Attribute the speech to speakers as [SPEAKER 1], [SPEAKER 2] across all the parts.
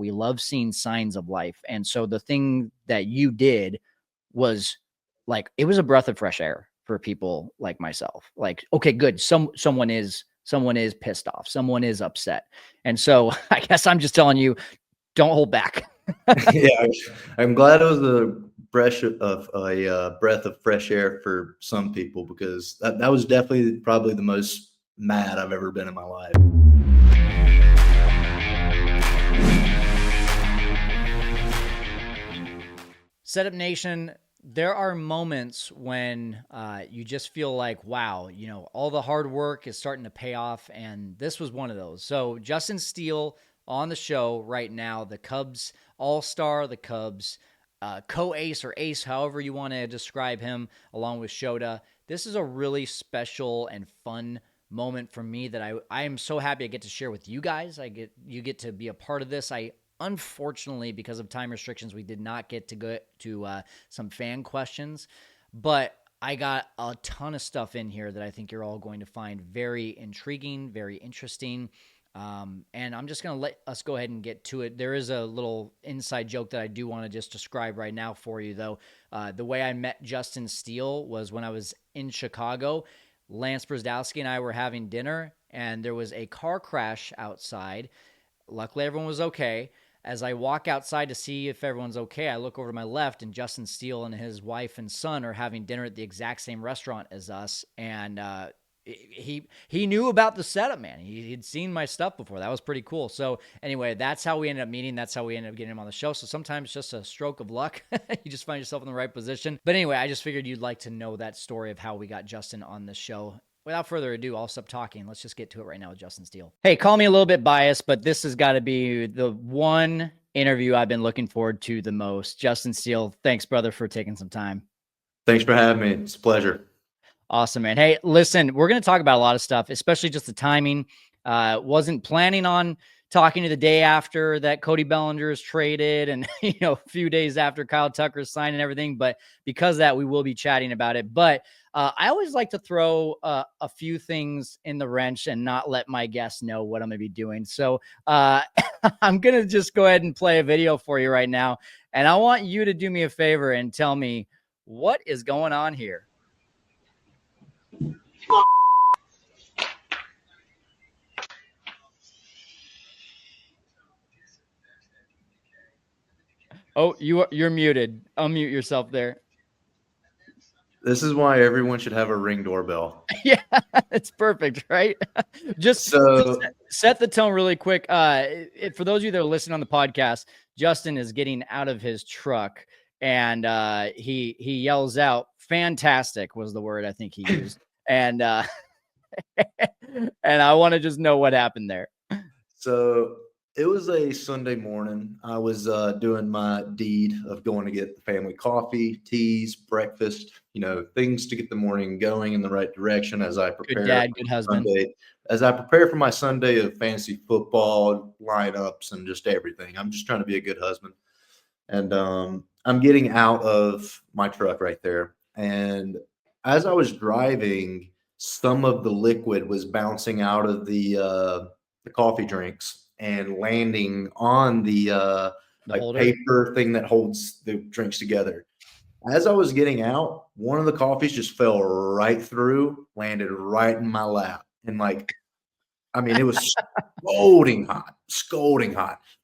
[SPEAKER 1] We love seeing signs of life. And so the thing that you did was like, it was a breath of fresh air for people like myself. Like, okay, good. Someone is pissed off. Someone is upset. And so I guess I'm just telling you, don't hold back.
[SPEAKER 2] Yeah, I'm glad it was a breath of fresh air for some people, because that was definitely probably the most mad I've ever been in my life.
[SPEAKER 1] Setup Nation, there are moments when you just feel like, wow, you know, all the hard work is starting to pay off, and this was one of those. So Justin Steele on the show right now, the Cubs all-star, the Cubs co-ace or ace, however you want to describe him, along with Shota. This is a really special and fun moment for me that I am so happy I get to share with you guys. You get to be a part of this. Unfortunately, because of time restrictions, we did not get to go to some fan questions, but I got a ton of stuff in here that I think you're all going to find very intriguing, very interesting. And I'm just going to let us go ahead and get to it. There is a little inside joke that I do want to just describe right now for you, though. The way I met Justin Steele was when I was in Chicago. Lance Brzezowski and I were having dinner, and there was a car crash outside. Luckily, everyone was okay. As I walk outside to see if everyone's okay, I look over to my left, and Justin Steele and his wife and son are having dinner at the exact same restaurant as us. And he knew about the setup, man. He'd seen my stuff before. That was pretty cool. So anyway, that's how we ended up meeting. That's how we ended up getting him on the show. So sometimes just a stroke of luck. You just find yourself in the right position. But anyway, I just figured you'd like to know that story of how we got Justin on the show. Without further ado, I'll stop talking. Let's just get to it right now with Justin Steele. Hey, call me a little bit biased, but this has got to be the one interview I've been looking forward to the most. Justin Steele, thanks, brother, for taking some time.
[SPEAKER 2] Thanks for having me. It's a pleasure.
[SPEAKER 1] Awesome, man. Hey, listen, we're going to talk about a lot of stuff, especially just the timing. Wasn't planning on talking to the day after that Cody Bellinger is traded and, a few days after Kyle Tucker's signed and everything. But because of that, we will be chatting about it. But I always like to throw a few things in the wrench and not let my guests know what I'm going to be doing. So I'm going to just go ahead and play a video for you right now. And I want you to do me a favor and tell me what is going on here. Oh, you're muted. Unmute yourself there.
[SPEAKER 2] This is why everyone should have a Ring doorbell.
[SPEAKER 1] Yeah, it's perfect, right? Just set the tone really quick. For those of you that are listening on the podcast, Justin is getting out of his truck and he yells out, "Fantastic" was the word I think he used. And and I want to just know what happened there.
[SPEAKER 2] So it was a Sunday morning. I was doing my deed of going to get the family coffee, teas, breakfast, things to get the morning going in the right direction as I prepare.
[SPEAKER 1] Good dad, good husband.
[SPEAKER 2] As I prepare for my Sunday of fantasy football lineups and just everything. I'm just trying to be a good husband. And I'm getting out of my truck right there. And as I was driving, some of the liquid was bouncing out of the coffee drinks and landing on the paper thing that holds the drinks together. As I was getting out, one of the coffees just fell right through, landed right in my lap. And it was scalding hot.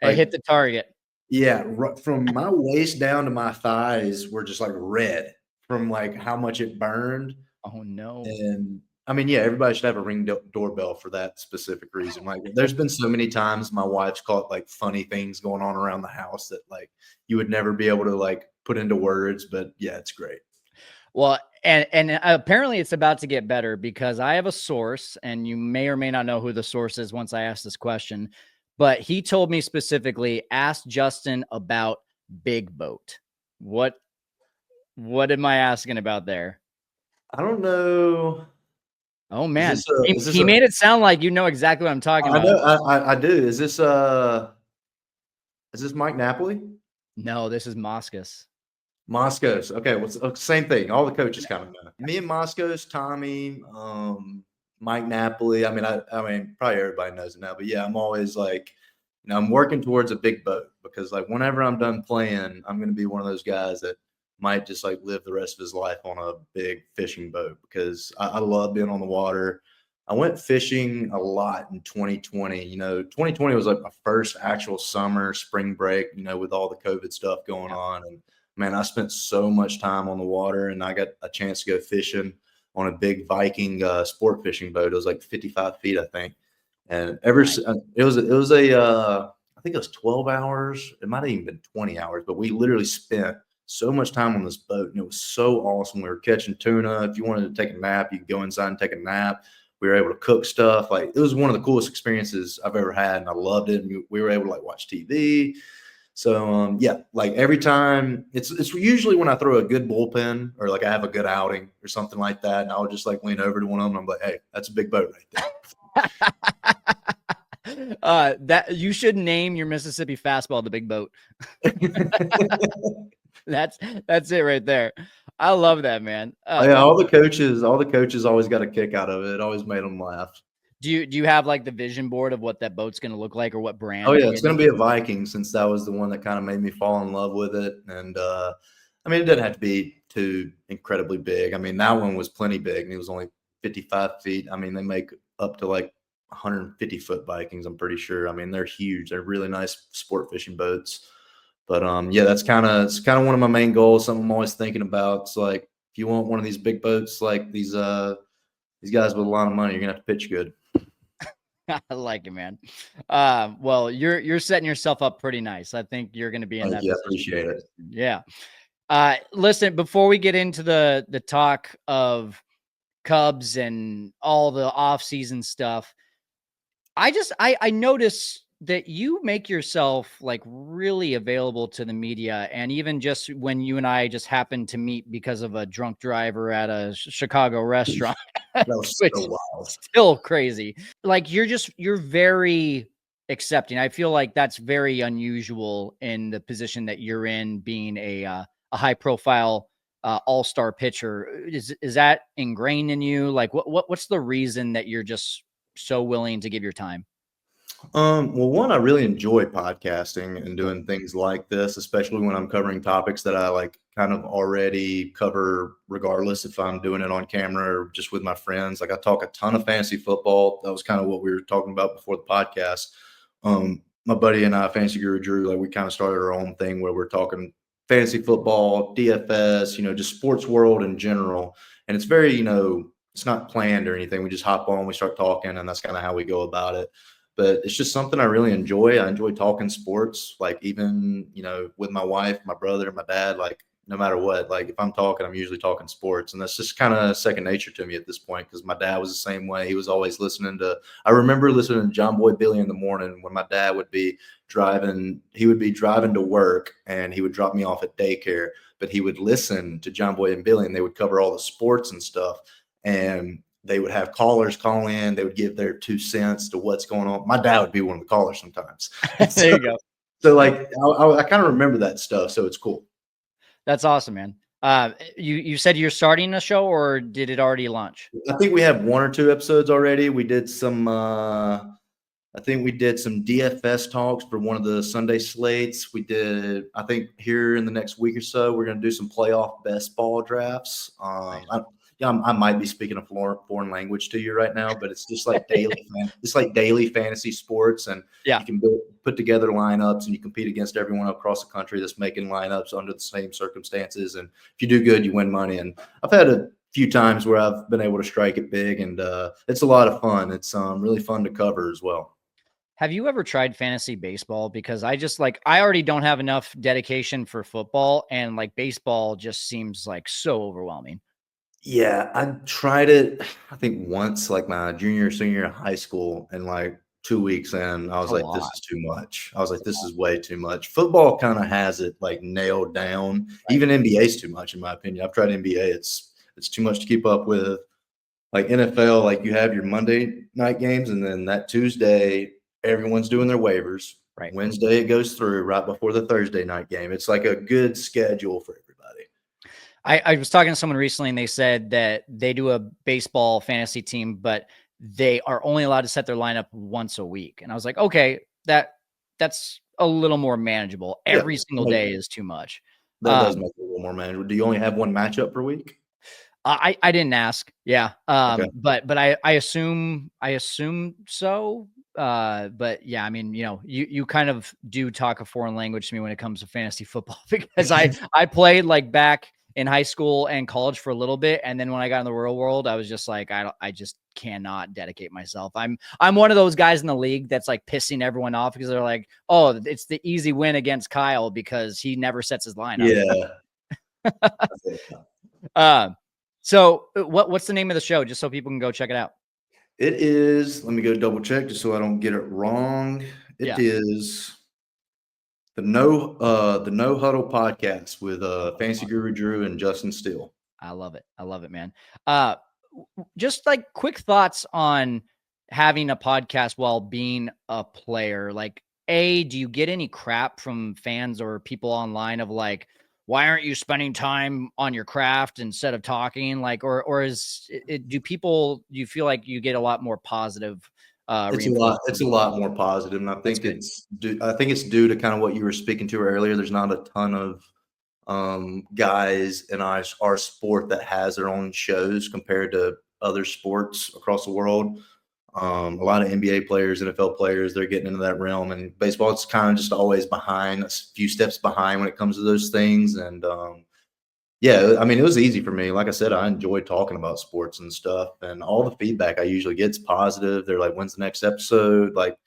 [SPEAKER 1] I hit the target.
[SPEAKER 2] Yeah. From my waist down to my thighs were just red from how much it burned.
[SPEAKER 1] Oh no.
[SPEAKER 2] And everybody should have a Ring doorbell for that specific reason. There's been so many times my wife's caught funny things going on around the house that you would never be able to put into words. But yeah, it's great.
[SPEAKER 1] Well, and apparently it's about to get better because I have a source, and you may or may not know who the source is once I ask this question, but he told me specifically, ask Justin about Big Boat. What am I asking about there?
[SPEAKER 2] I don't know.
[SPEAKER 1] Oh man, he made it sound like you know exactly what I'm talking
[SPEAKER 2] about. I do. Is this Mike Napoli?
[SPEAKER 1] No, this is Moskos.
[SPEAKER 2] Moskos. Okay, well, same thing. All the coaches kind of know. Me and Moskos, Tommy, Mike Napoli. I mean, probably everybody knows it now. But yeah, I'm always I'm working towards a big boat because like whenever I'm done playing, I'm going to be one of those guys that might just like live the rest of his life on a big fishing boat because I love being on the water. I went fishing a lot in 2020. 2020 was like my first actual summer spring break, with all the COVID stuff going on. And man, I spent so much time on the water and I got a chance to go fishing on a big Viking sport fishing boat. It was like 55 feet, I think. And it was I think it was 12 hours. It might have even been 20 hours, but we literally spent so much time on this boat and it was so awesome. We were catching tuna. If you wanted to take a nap, you could go inside and take a nap. We were able to cook stuff. Like it was one of the coolest experiences I've ever had. And I loved it. And we were able to like watch TV. So yeah, like every time it's usually when I throw a good bullpen or like I have a good outing or something like that. And I'll just like lean over to one of them and I'm like, hey, that's a big boat right
[SPEAKER 1] there. That you should name your Mississippi fastball the Big Boat. That's it right there. I love that, man.
[SPEAKER 2] Yeah, all the coaches always got a kick out of it. It always made them laugh.
[SPEAKER 1] Do you have like the vision board of what that boat's going to look like or what brand?
[SPEAKER 2] Oh yeah, it's going to be a Viking since that was the one that kind of made me fall in love with it. And I mean, it didn't have to be too incredibly big. I mean, that one was plenty big and it was only 55 feet. I mean, they make up to like 150-foot Vikings, I'm pretty sure. I mean, they're huge. They're really nice sport fishing boats. But yeah, it's kind of one of my main goals. Something I'm always thinking about. It's like if you want one of these big boats, like these guys with a lot of money, you're gonna have to pitch good.
[SPEAKER 1] I like it, man. Well, you're setting yourself up pretty nice. I think you're going to be in that.
[SPEAKER 2] Yeah, appreciate it.
[SPEAKER 1] Yeah. Listen, before we get into the talk of Cubs and all the off-season stuff, I notice that you make yourself like really available to the media. And even just when you and I just happened to meet because of a drunk driver at a Chicago restaurant,
[SPEAKER 2] that was so wild.
[SPEAKER 1] Still crazy. Like you're very accepting. I feel like that's very unusual in the position that you're in, being a high profile all-star pitcher. Is that ingrained in you? Like what's the reason that you're just so willing to give your time?
[SPEAKER 2] Well, one, I really enjoy podcasting and doing things like this, especially when I'm covering topics that I like kind of already cover, regardless if I'm doing it on camera or just with my friends. Like I talk a ton of fantasy football. That was kind of what we were talking about before the podcast. My buddy and I, Fantasy Guru Drew, like we kind of started our own thing where we're talking fantasy football, DFS, just sports world in general. And it's very, it's not planned or anything. We just hop on, we start talking, and that's kind of how we go about it. But it's just something I really enjoy. I enjoy talking sports, like even, with my wife, my brother, my dad, like no matter what, like if I'm talking, I'm usually talking sports. And that's just kind of second nature to me at this point because my dad was the same way. He was always I remember listening to John Boy Billy in the morning when my dad would be driving. He would be driving to work and he would drop me off at daycare, but he would listen to John Boy and Billy and they would cover all the sports and stuff. And they would have callers call in. They would give their 2 cents to what's going on. My dad would be one of the callers sometimes.
[SPEAKER 1] There you go.
[SPEAKER 2] So like, I kind of remember that stuff. So it's cool.
[SPEAKER 1] That's awesome, man. You said you're starting a show or did it already launch?
[SPEAKER 2] I think we have 1 or 2 episodes already. We did some, I think we did some DFS talks for one of the Sunday slates. We did, I think here in the next week or so, we're going to do some playoff best ball drafts. I might be speaking a foreign language to you right now, but it's just like daily fantasy sports, and you can put together lineups and you compete against everyone across the country that's making lineups under the same circumstances. And if you do good, you win money. And I've had a few times where I've been able to strike it big, and it's a lot of fun. It's really fun to cover as well.
[SPEAKER 1] Have you ever tried fantasy baseball? Because I already don't have enough dedication for football, and like baseball just seems like so overwhelming.
[SPEAKER 2] Yeah, I tried it, I think once, like my junior, senior in high school, and like 2 weeks in, I was like, this is too much. I was like, this is way too much. Football kind of has it like nailed down. Right. Even NBA is too much, in my opinion. I've tried NBA. It's too much to keep up with. Like NFL, like you have your Monday night games, and then that Tuesday, everyone's doing their waivers.
[SPEAKER 1] Right.
[SPEAKER 2] Wednesday, it goes through right before the Thursday night game. It's like a good schedule for everybody.
[SPEAKER 1] I was talking to someone recently and they said that they do a baseball fantasy team, but they are only allowed to set their lineup once a week. And I was like, okay, that that's a little more manageable.
[SPEAKER 2] Yeah,
[SPEAKER 1] Every single day is too much.
[SPEAKER 2] that does make it a little more manageable. Do you only have one matchup per week?
[SPEAKER 1] I didn't ask. Yeah.
[SPEAKER 2] Okay.
[SPEAKER 1] But I assume so. But yeah, I mean, you kind of do talk a foreign language to me when it comes to fantasy football because I played like back in high school and college for a little bit, and then when I got in the real world, I was just like, I just cannot dedicate myself. I'm one of those guys in the league that's like pissing everyone off because they're like, oh, it's the easy win against Kyle because he never sets his lineup.
[SPEAKER 2] Yeah.
[SPEAKER 1] Uh, so what's the name of the show, just so people can go check it out?
[SPEAKER 2] It is, let me go double check just so I don't get it wrong. It
[SPEAKER 1] Yeah,
[SPEAKER 2] is the No Huddle podcast with Fantasy Guru Drew and Justin Steele.
[SPEAKER 1] I love it. I love it, man. Just like quick thoughts on having a podcast while being a player. Like, do you get any crap from fans or people online of like, why aren't you spending time on your craft instead of talking? Like, or do you feel like you get a lot more positive reinforcement?
[SPEAKER 2] It's a lot more positive, and
[SPEAKER 1] That's good.
[SPEAKER 2] I think it's due to kind of what you were speaking to earlier. There's not a ton of guys in our sport that has their own shows compared to other sports across the world. A lot of NBA players, NFL players, they're getting into that realm, and baseball, it's kind of just always behind, a few steps behind when it comes to those things. And yeah, I mean, it was easy for me. Like I said, I enjoy talking about sports and stuff, and all the feedback I usually get is positive. They're like, "When's the next episode?" Like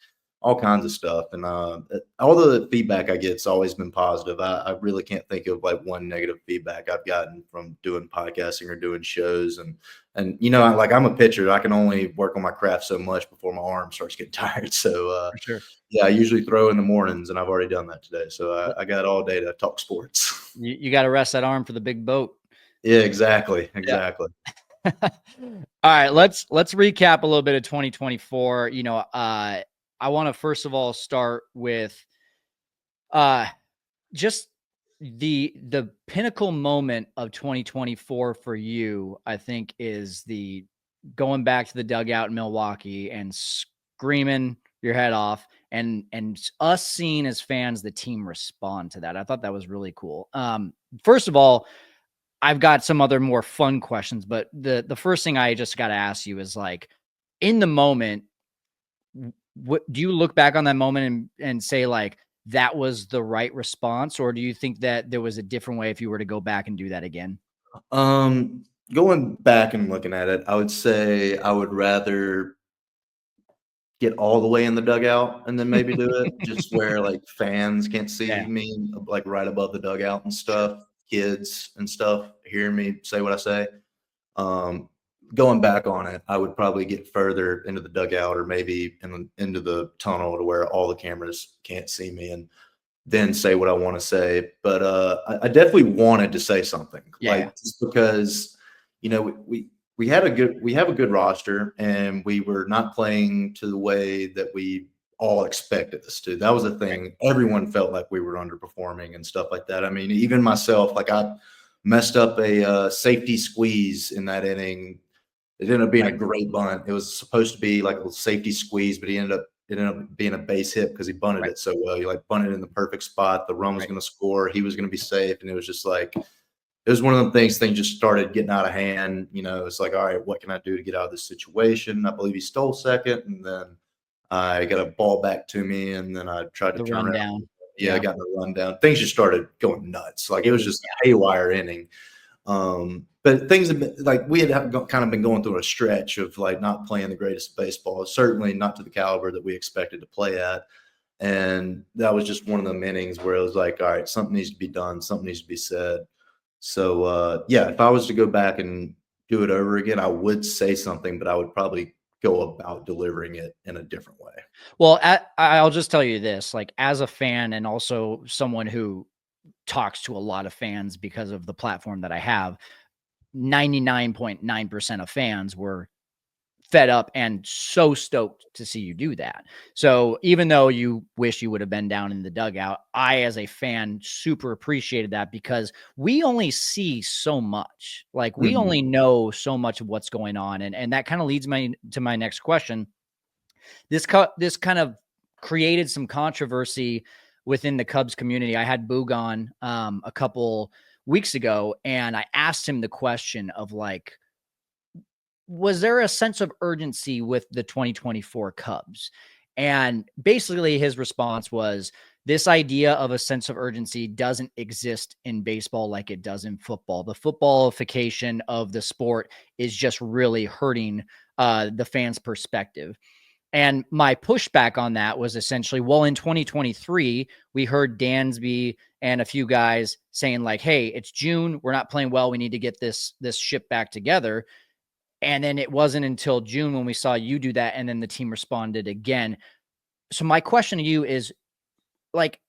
[SPEAKER 2] all kinds of stuff, and all the feedback I get's always been positive. I really can't think of like one negative feedback I've gotten from doing podcasting or doing shows. And like I'm a pitcher, I can only work on my craft so much before my arm starts getting tired. So
[SPEAKER 1] For sure.
[SPEAKER 2] yeah, I usually throw in the mornings, and I've already done that today. So I got all day to talk sports.
[SPEAKER 1] You got to rest that arm for the big boat.
[SPEAKER 2] Yeah, exactly,
[SPEAKER 1] Yeah.
[SPEAKER 2] exactly.
[SPEAKER 1] All right, let's recap a little bit of 2024. I want to first of all start with just the pinnacle moment of 2024 for you. I think is the going back to the dugout in Milwaukee and screaming your head off, and us seeing as fans the team respond to that. I thought that was really cool. First of all, I've got some other more fun questions, but the first thing I just got to ask you is like, in the moment, what do you look back on that moment and say like that was the right response, or do you think that there was a different way if you were to go back and do that again?
[SPEAKER 2] Going back and looking at it, I would say I would rather get all the way in the dugout and then maybe do it just where like fans can't see
[SPEAKER 1] Yeah,
[SPEAKER 2] me like right above the dugout and
[SPEAKER 1] sure.
[SPEAKER 2] stuff, kids and stuff hearing me say what I say. Um, Going back on it, I would probably get further into the dugout or maybe into the tunnel to where all the cameras can't see me and then say what I want to say. But I definitely wanted to say something,
[SPEAKER 1] Yeah,
[SPEAKER 2] like just because we had we have a good roster, and we were not playing to the way that we all expected us to. That was the
[SPEAKER 1] right.
[SPEAKER 2] thing. Everyone felt like we were underperforming and stuff like that. I mean, even myself, like I messed up a safety squeeze in that inning. It ended up being a
[SPEAKER 1] Right.
[SPEAKER 2] great bunt. It was supposed to be like a safety squeeze, but it ended up being a base hit because he bunted
[SPEAKER 1] Right.
[SPEAKER 2] it so well. He like bunted in the perfect spot. The run was
[SPEAKER 1] Right.
[SPEAKER 2] going to score. He was going to be safe, and it was just like it was one of the things. Things just started getting out of hand. It's like, all right, what can I do to get out of this situation? I believe he stole second, and then I got a ball back to me, and then I tried to
[SPEAKER 1] The
[SPEAKER 2] turn around.
[SPEAKER 1] rundown.
[SPEAKER 2] Yeah, I
[SPEAKER 1] Yeah.
[SPEAKER 2] got in the rundown. Things just started going nuts. Like it was just a haywire inning. But things have been like we had kind of been going through a stretch of like not playing the greatest baseball, certainly not to the caliber that we expected to play at. And that was just one of the innings where it was like, all right, something needs to be done, something needs to be said. So yeah, if I was to go back and do it over again, I would say something, but I would probably go about delivering it in a different way.
[SPEAKER 1] Well, I'll just tell you this, like as a fan and also someone who talks to a lot of fans because of the platform that I have, 99.9% of fans were fed up and so stoked to see you do that. So even though you wish you would have been down in the dugout, I, as a fan, super appreciated that because we only see so much. Like we
[SPEAKER 2] Mhm.
[SPEAKER 1] only know so much of what's going on. And that kind of leads me to my next question. This kind of created some controversy within the Cubs community. I had Boog on a couple weeks ago, and I asked him the question of like, was there a sense of urgency with the 2024 Cubs? And basically his response was, this idea of a sense of urgency doesn't exist in baseball like it does in football. The footballification of the sport is just really hurting the fans' perspective. And my pushback on that was essentially, well, in 2023, we heard Dansby and a few guys saying like, hey, it's June. We're not playing well. We need to get this ship back together. And then it wasn't until June when we saw you do that. And then the team responded again. So my question to you is like,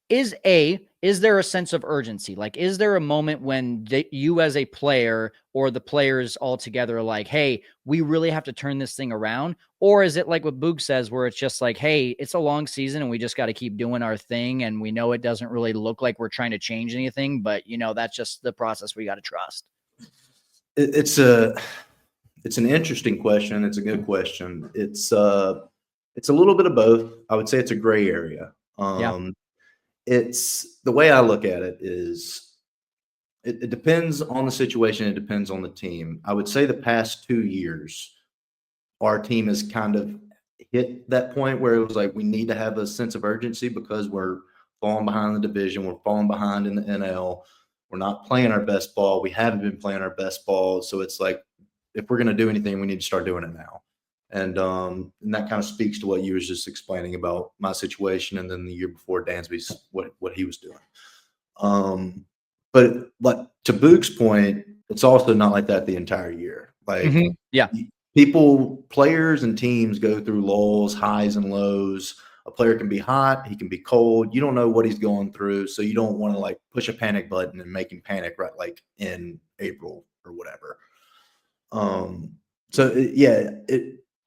[SPEAKER 1] is there a sense of urgency? Like, is there a moment when you as a player or the players all together are like, hey, we really have to turn this thing around? Or is it like what Boog says, where it's just like, hey, it's a long season and we just got to keep doing our thing. And we know it doesn't really look like we're trying to change anything, but that's just the process we got to trust.
[SPEAKER 2] It's an interesting question. It's a good question. It's a little bit of both. I would say it's a gray area.
[SPEAKER 1] Yeah.
[SPEAKER 2] It's the way I look at it is it depends on the situation. It depends on the team. I would say the past 2 years, our team has kind of hit that point where it was like we need to have a sense of urgency because we're falling behind the division. We're falling behind in the NL. We're not playing our best ball. We haven't been playing our best ball. So it's like, if we're going to do anything, we need to start doing it now. And that kind of speaks to what you was just explaining about my situation, and then the year before Dansby's what he was doing. But to Boog's point, it's also not like that the entire year. Like
[SPEAKER 1] yeah,
[SPEAKER 2] players and teams go through lulls, highs and lows. A player can be hot, he can be cold. You don't know what he's going through, so you don't want to like push a panic button and make him panic right like in April or whatever.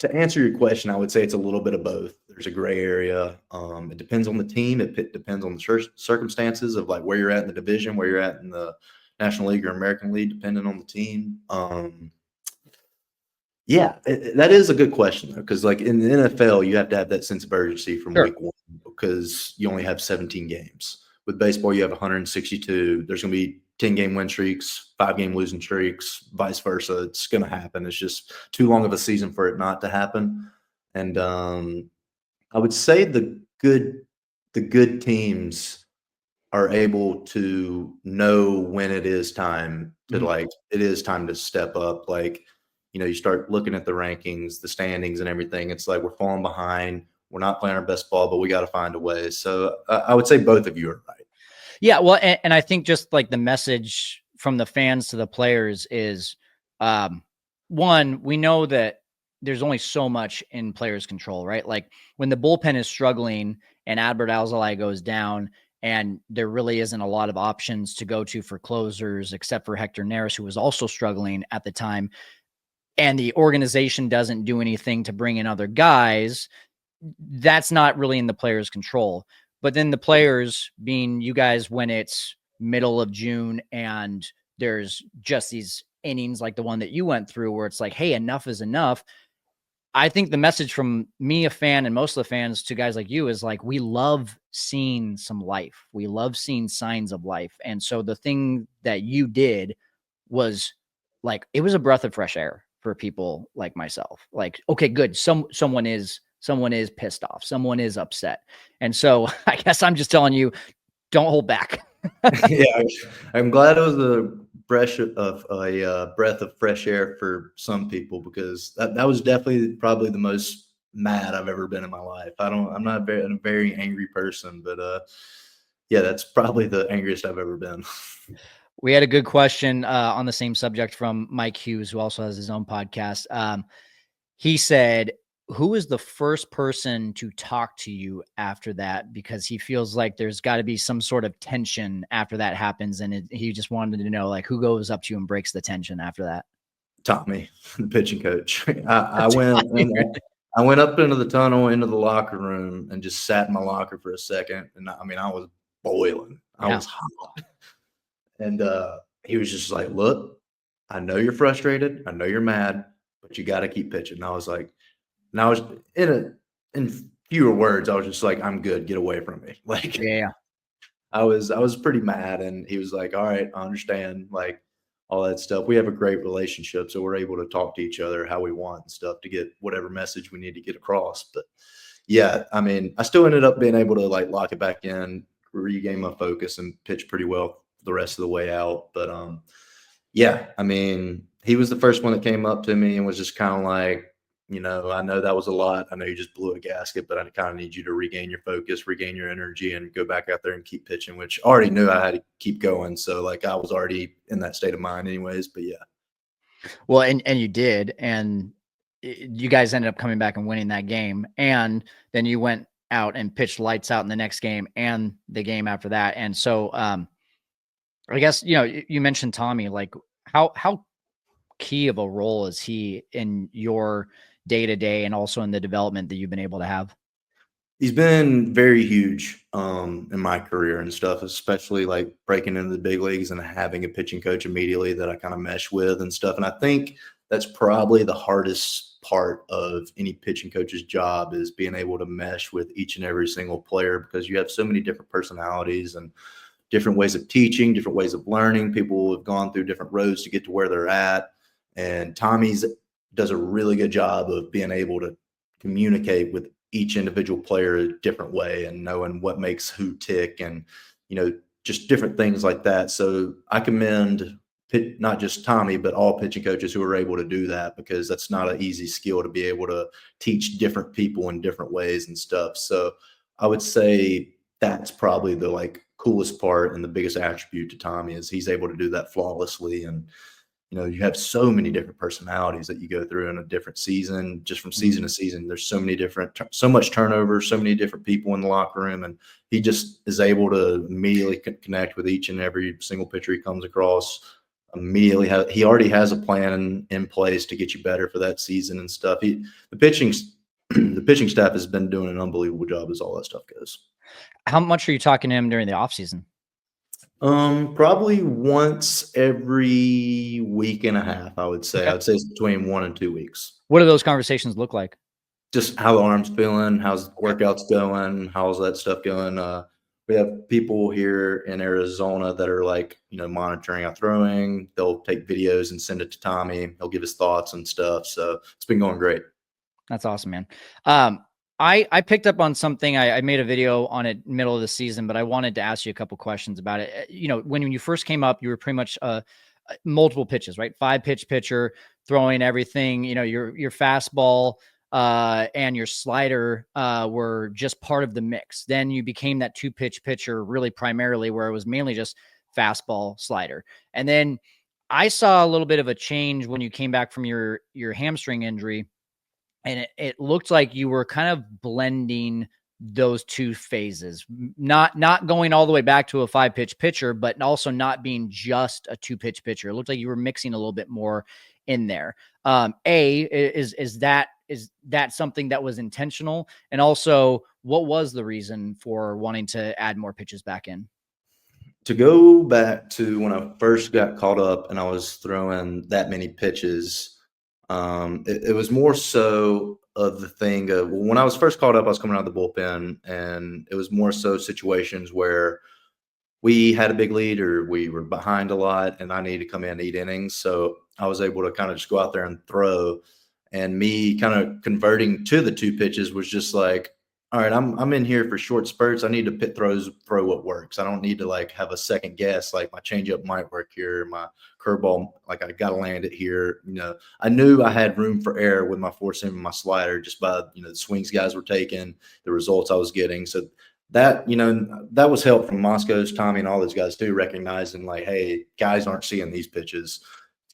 [SPEAKER 2] To answer your question, I would say it's a little bit of both. There's a gray area. It depends on the team. It depends on the circumstances of like where you're at in the division, where you're at in the National League or American League, depending on the team. That is a good question though, because like in the NFL, you have to have that sense of urgency from week one because you only have 17 games. With baseball, you have 162. There's going to be 10-game win streaks, 5-game losing streaks, vice versa. It's going to happen. It's just too long of a season for it not to happen. And I would say the good teams are able to know when it is time to it is time to step up. Like, you start looking at the rankings, the standings and everything. It's like we're falling behind. We're not playing our best ball, but we got to find a way. So I would say both of you are right.
[SPEAKER 1] Yeah, well, and I think just like the message from the fans to the players is, one, we know that there's only so much in players' control, right? Like when the bullpen is struggling and Adbert Alzolay goes down and there really isn't a lot of options to go to for closers except for Hector Neris, who was also struggling at the time, and the organization doesn't do anything to bring in other guys, that's not really in the players' control. But then the players, being you guys, when it's middle of June and there's just these innings like the one that you went through where it's like, hey, enough is enough. I think the message from me, a fan, and most of the fans to guys like you is like, we love seeing some life. We love seeing signs of life. And so the thing that you did was like, it was a breath of fresh air for people like myself. Like, okay, good. Someone is pissed off. Someone is upset. And so I guess I'm just telling you, don't hold back.
[SPEAKER 2] Yeah, I'm glad it was a breath of fresh air for some people, because that was definitely probably the most mad I've ever been in my life. I'm not a very angry person, but that's probably the angriest I've ever been.
[SPEAKER 1] We had a good question on the same subject from Mike Hughes, who also has his own podcast. He said, who is the first person to talk to you after that? Because he feels like there's got to be some sort of tension after that happens. And he just wanted to know, like, who goes up to you and breaks the tension after that?
[SPEAKER 2] Tommy, the pitching coach. I went up into the tunnel, into the locker room, and just sat in my locker for a second. And I was boiling. I was hot. And he was just like, look, I know you're frustrated. I know you're mad, but you got to keep pitching. And I was like, and I was in fewer words, I was just like, "I'm good. Get away from me." Like,
[SPEAKER 1] Yeah.
[SPEAKER 2] I was pretty mad, and he was like, "All right, I understand." Like all that stuff. We have a great relationship, so we're able to talk to each other how we want and stuff to get whatever message we need to get across. But yeah, I mean, I still ended up being able to like lock it back in, regain my focus, and pitch pretty well the rest of the way out. But yeah, I mean, he was the first one that came up to me and was just kind of like, I know that was a lot. I know you just blew a gasket, but I kind of need you to regain your focus, regain your energy, and go back out there and keep pitching, which I already knew I had to keep going. So, like, I was already in that state of mind, anyways. But yeah,
[SPEAKER 1] Well, and you did, and you guys ended up coming back and winning that game, and then you went out and pitched lights out in the next game and the game after that. And so, I guess you mentioned Tommy. Like, how key of a role is he in your day to day, and also in the development that you've been able to have?
[SPEAKER 2] he's been very huge in my career and stuff, especially like breaking into the big leagues and having a pitching coach immediately that I kind of mesh with and stuff. And I think that's probably the hardest part of any pitching coach's job is being able to mesh with each and every single player because you have so many different personalities and different ways of teaching, different ways of learning. People have gone through different roads to get to where they're at. And Tommy's does a really good job of being able to communicate with each individual player a different way and knowing what makes who tick and, just different things like that. So I commend not just Tommy, but all pitching coaches who are able to do that because that's not an easy skill to be able to teach different people in different ways and stuff. So I would say that's probably the like coolest part and the biggest attribute to Tommy is he's able to do that flawlessly. And you have so many different personalities that you go through in a different season, just from season to season. There's so many so much turnover, so many different people in the locker room, and he just is able to immediately connect with each and every single pitcher he comes across. Immediately, he already has a plan in place to get you better for that season and stuff. The pitching, the pitching staff has been doing an unbelievable job as all that stuff goes.
[SPEAKER 1] How much are you talking to him during the off season?
[SPEAKER 2] Probably once every week and a half, I would say.
[SPEAKER 1] Okay.
[SPEAKER 2] I would say it's between 1 and 2 weeks.
[SPEAKER 1] What do those conversations look like?
[SPEAKER 2] Just how the arm's feeling, how's workouts going, how's that stuff going. We have people here in Arizona that are like, monitoring our throwing. They'll take videos and send it to Tommy. He'll give his thoughts and stuff. So it's been going great.
[SPEAKER 1] That's awesome, man. I picked up on something. I made a video on it middle of the season, but I wanted to ask you a couple questions about it. When you first came up, you were pretty much multiple pitches, right? 5-pitch pitcher, throwing everything. Your fastball and your slider were just part of the mix. Then you became that 2-pitch pitcher, really primarily, where it was mainly just fastball, slider, and then I saw a little bit of a change when you came back from your hamstring injury. And it looked like you were kind of blending those two phases, not going all the way back to a 5-pitch pitcher, but also not being just a 2-pitch pitcher. It looked like you were mixing a little bit more in there. Is that something that was intentional? And also, what was the reason for wanting to add more pitches back in?
[SPEAKER 2] To go back to when I first got caught up and I was throwing that many pitches, it was more so of the thing of when I was first called up, I was coming out of the bullpen, and it was more so situations where we had a big lead or we were behind a lot, and I needed to come in and eat innings. So I was able to kind of just go out there and throw. And me kind of converting to the 2 pitches was just like, all right, I'm in here for short spurts. I need to throw what works. I don't need to like have a second guess. Like my changeup might work here, my curveball, like I got to land it here. I knew I had room for error with my four seam and my slider just by the swings guys were taking, the results I was getting. So that was help from Moscow's Tommy and all those guys too, recognizing like, hey, guys aren't seeing these pitches,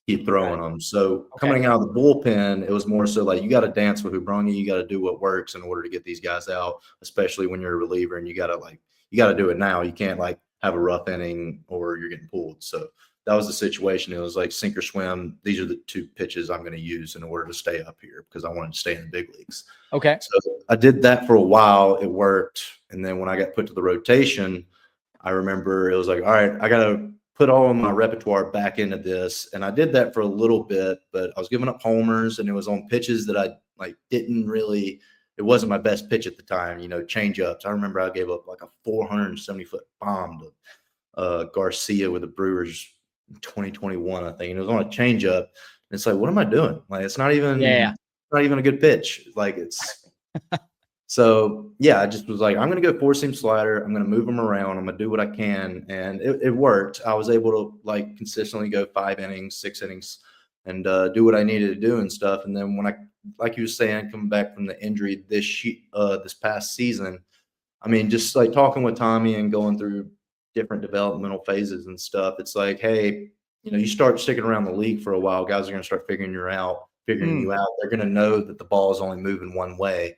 [SPEAKER 2] keep throwing them. So
[SPEAKER 1] Okay.
[SPEAKER 2] coming out of the bullpen, it was more so like you got to dance with who brung you. You got to do what works in order to get these guys out, especially when you're a reliever and you got to do it now. You can't like have a rough inning or you're getting pulled. So that was the situation. It was like sink or swim. These are the 2 pitches I'm going to use in order to stay up here because I wanted to stay in the big leagues.
[SPEAKER 1] Okay.
[SPEAKER 2] So I did that for a while. It worked. And then when I got put to the rotation, I remember it was like, all right, I got to put all of my repertoire back into this. And I did that for a little bit, but I was giving up homers and it was on pitches that I like didn't really it wasn't my best pitch at the time. Change ups. I remember I gave up like a 470-foot bomb to Garcia with the Brewers in 2021, I think. And it was on a changeup. And it's like, what am I doing? Like, it's
[SPEAKER 1] Yeah.
[SPEAKER 2] not even a good pitch. Like, it's so yeah. I just was like, I'm gonna go four seam slider. I'm gonna move them around. I'm gonna do what I can, and it worked. I was able to like consistently go 5 innings, 6 innings, and do what I needed to do and stuff. And then when I, like you were saying, coming back from the injury this past season, I mean, just like talking with Tommy and going through different developmental phases and stuff, it's like, hey, you start sticking around the league for a while, guys are going to start figuring you out. They're going to know that the ball is only moving one way,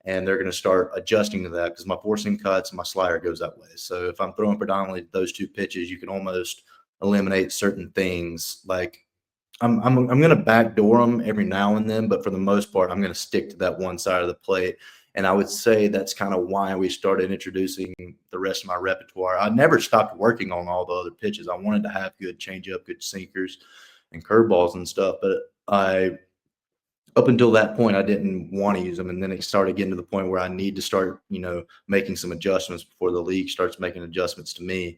[SPEAKER 2] and they're going to start adjusting to that because my four seam cuts and my slider goes that way. So if I'm throwing predominantly those two pitches, you can almost eliminate certain things. Like I'm going to backdoor them every now and then, but for the most part, I'm going to stick to that one side of the plate. And I would say that's kind of why we started introducing the rest of my repertoire. I never stopped working on all the other pitches. I wanted to have good changeup, good sinkers, and curveballs and stuff. But up until that point, I didn't want to use them. And then it started getting to the point where I need to start, making some adjustments before the league starts making adjustments to me.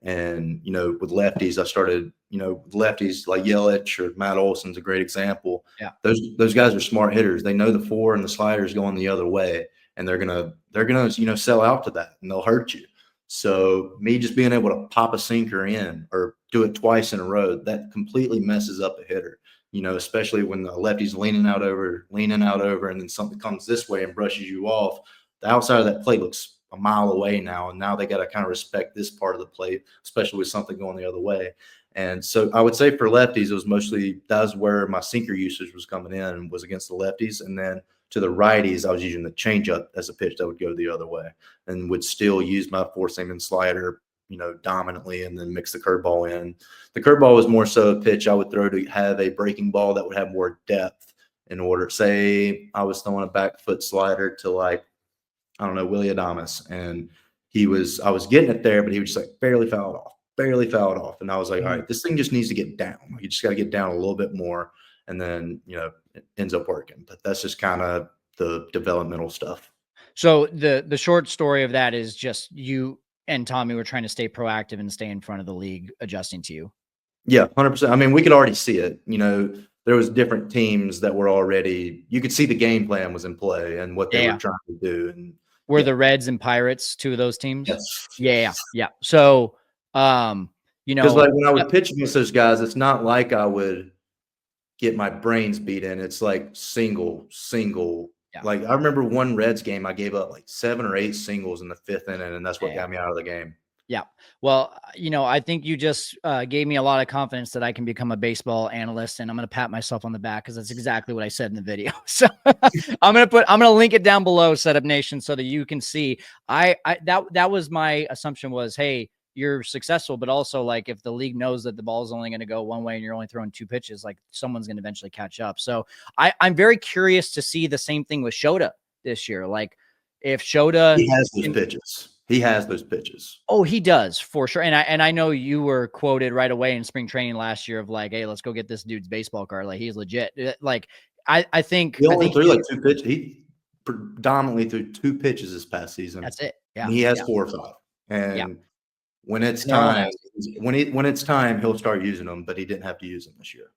[SPEAKER 2] And, with lefties, I started, with lefties like Yelich or Matt Olson's a great example.
[SPEAKER 1] Yeah.
[SPEAKER 2] Those guys are smart hitters. They know the four and the sliders going the other way, and they're gonna sell out to that, and they'll hurt you. So me just being able to pop a sinker in or do it twice in a row, that completely messes up a hitter. Especially when the lefty's leaning out over, and then something comes this way and brushes you off. The outside of that plate looks a mile away now, and now they got to kind of respect this part of the plate, especially with something going the other way. And so I would say for lefties, it was mostly that's where my sinker usage was coming in, was against the lefties. And then to the righties, I was using the changeup as a pitch that would go the other way, and would still use my four seam and slider, dominantly, and then mix the curveball in. The curveball was more so a pitch I would throw to have a breaking ball that would have more depth. In order, say I was throwing a back foot slider to like, I don't know, Willie Adames, and I was getting it there, but he was just like barely fouled off. And I was like, all right, this thing just needs to get down. You just got to get down a little bit more. And then, it ends up working. But that's just kind of the developmental stuff.
[SPEAKER 1] So the short story of that is just you and Tommy were trying to stay proactive and stay in front of the league, adjusting to you.
[SPEAKER 2] Yeah, 100%. I mean, we could already see it. There was different teams that were already, you could see the game plan was in play and what they were trying to do. And
[SPEAKER 1] were the Reds and Pirates two of those teams?
[SPEAKER 2] Yes.
[SPEAKER 1] Yeah. So,
[SPEAKER 2] because like when I would pitch against those guys, it's not like I would get my brains beat in. It's like single. Yeah. Like I remember one Reds game, I gave up like 7 or 8 singles in the 5th inning, and that's what got me out of the game.
[SPEAKER 1] Yeah. Well, I think you just gave me a lot of confidence that I can become a baseball analyst, and I'm going to pat myself on the back because that's exactly what I said in the video. So I'm going to link it down below, Setup Nation, so that you can see. That was my assumption was, hey, you're successful, but also like if the league knows that the ball is only going to go one way and you're only throwing 2 pitches, like someone's going to eventually catch up. So I'm very curious to see the same thing with Shota this year. Like if Shota
[SPEAKER 2] he has those pitches.
[SPEAKER 1] Oh, he does for sure. And I know you were quoted right away in spring training last year of like, hey, let's go get this dude's baseball card. Like he's legit. Like I think
[SPEAKER 2] he only threw like 2 pitches. He predominantly threw 2 pitches this past season.
[SPEAKER 1] That's it. Yeah.
[SPEAKER 2] And he has 4 or 5. And when it's time, he'll start using them, but he didn't have to use them this year.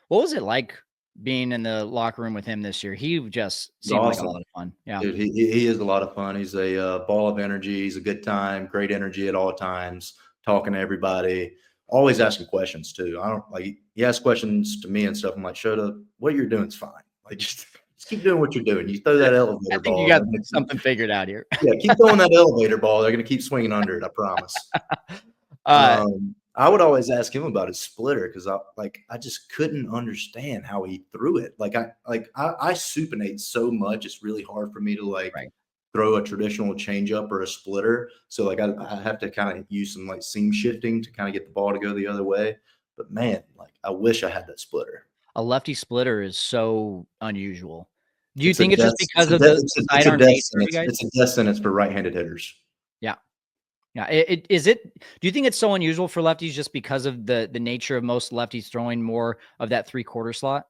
[SPEAKER 1] What was it like being in the locker room with him this year? He just seemed like a lot of fun. Yeah.
[SPEAKER 2] Dude, he is a lot of fun. He's a ball of energy. He's a good time, great energy at all times, talking to everybody, always asking questions too. I don't like, he asks questions to me and stuff. I'm like, Shota, what you're doing is fine. Like just keep doing what you're doing. You throw that elevator ball.
[SPEAKER 1] You got something figured out here.
[SPEAKER 2] Yeah, keep throwing that elevator ball. They're going to keep swinging under it. I promise. I would always ask him about his splitter because I just couldn't understand how he threw it. I supinate so much, it's really hard for me to throw a traditional changeup or a splitter. So I have to kind of use some seam shifting to kind of get the ball to go the other way. But man, I wish I had that splitter.
[SPEAKER 1] A lefty splitter is so unusual. Do you think it's just because of the sidearm nature of you guys?
[SPEAKER 2] It's a death sentence for right-handed hitters.
[SPEAKER 1] Yeah. Yeah. Do you think it's so unusual for lefties just because of the nature of most lefties throwing more of that 3/4 slot?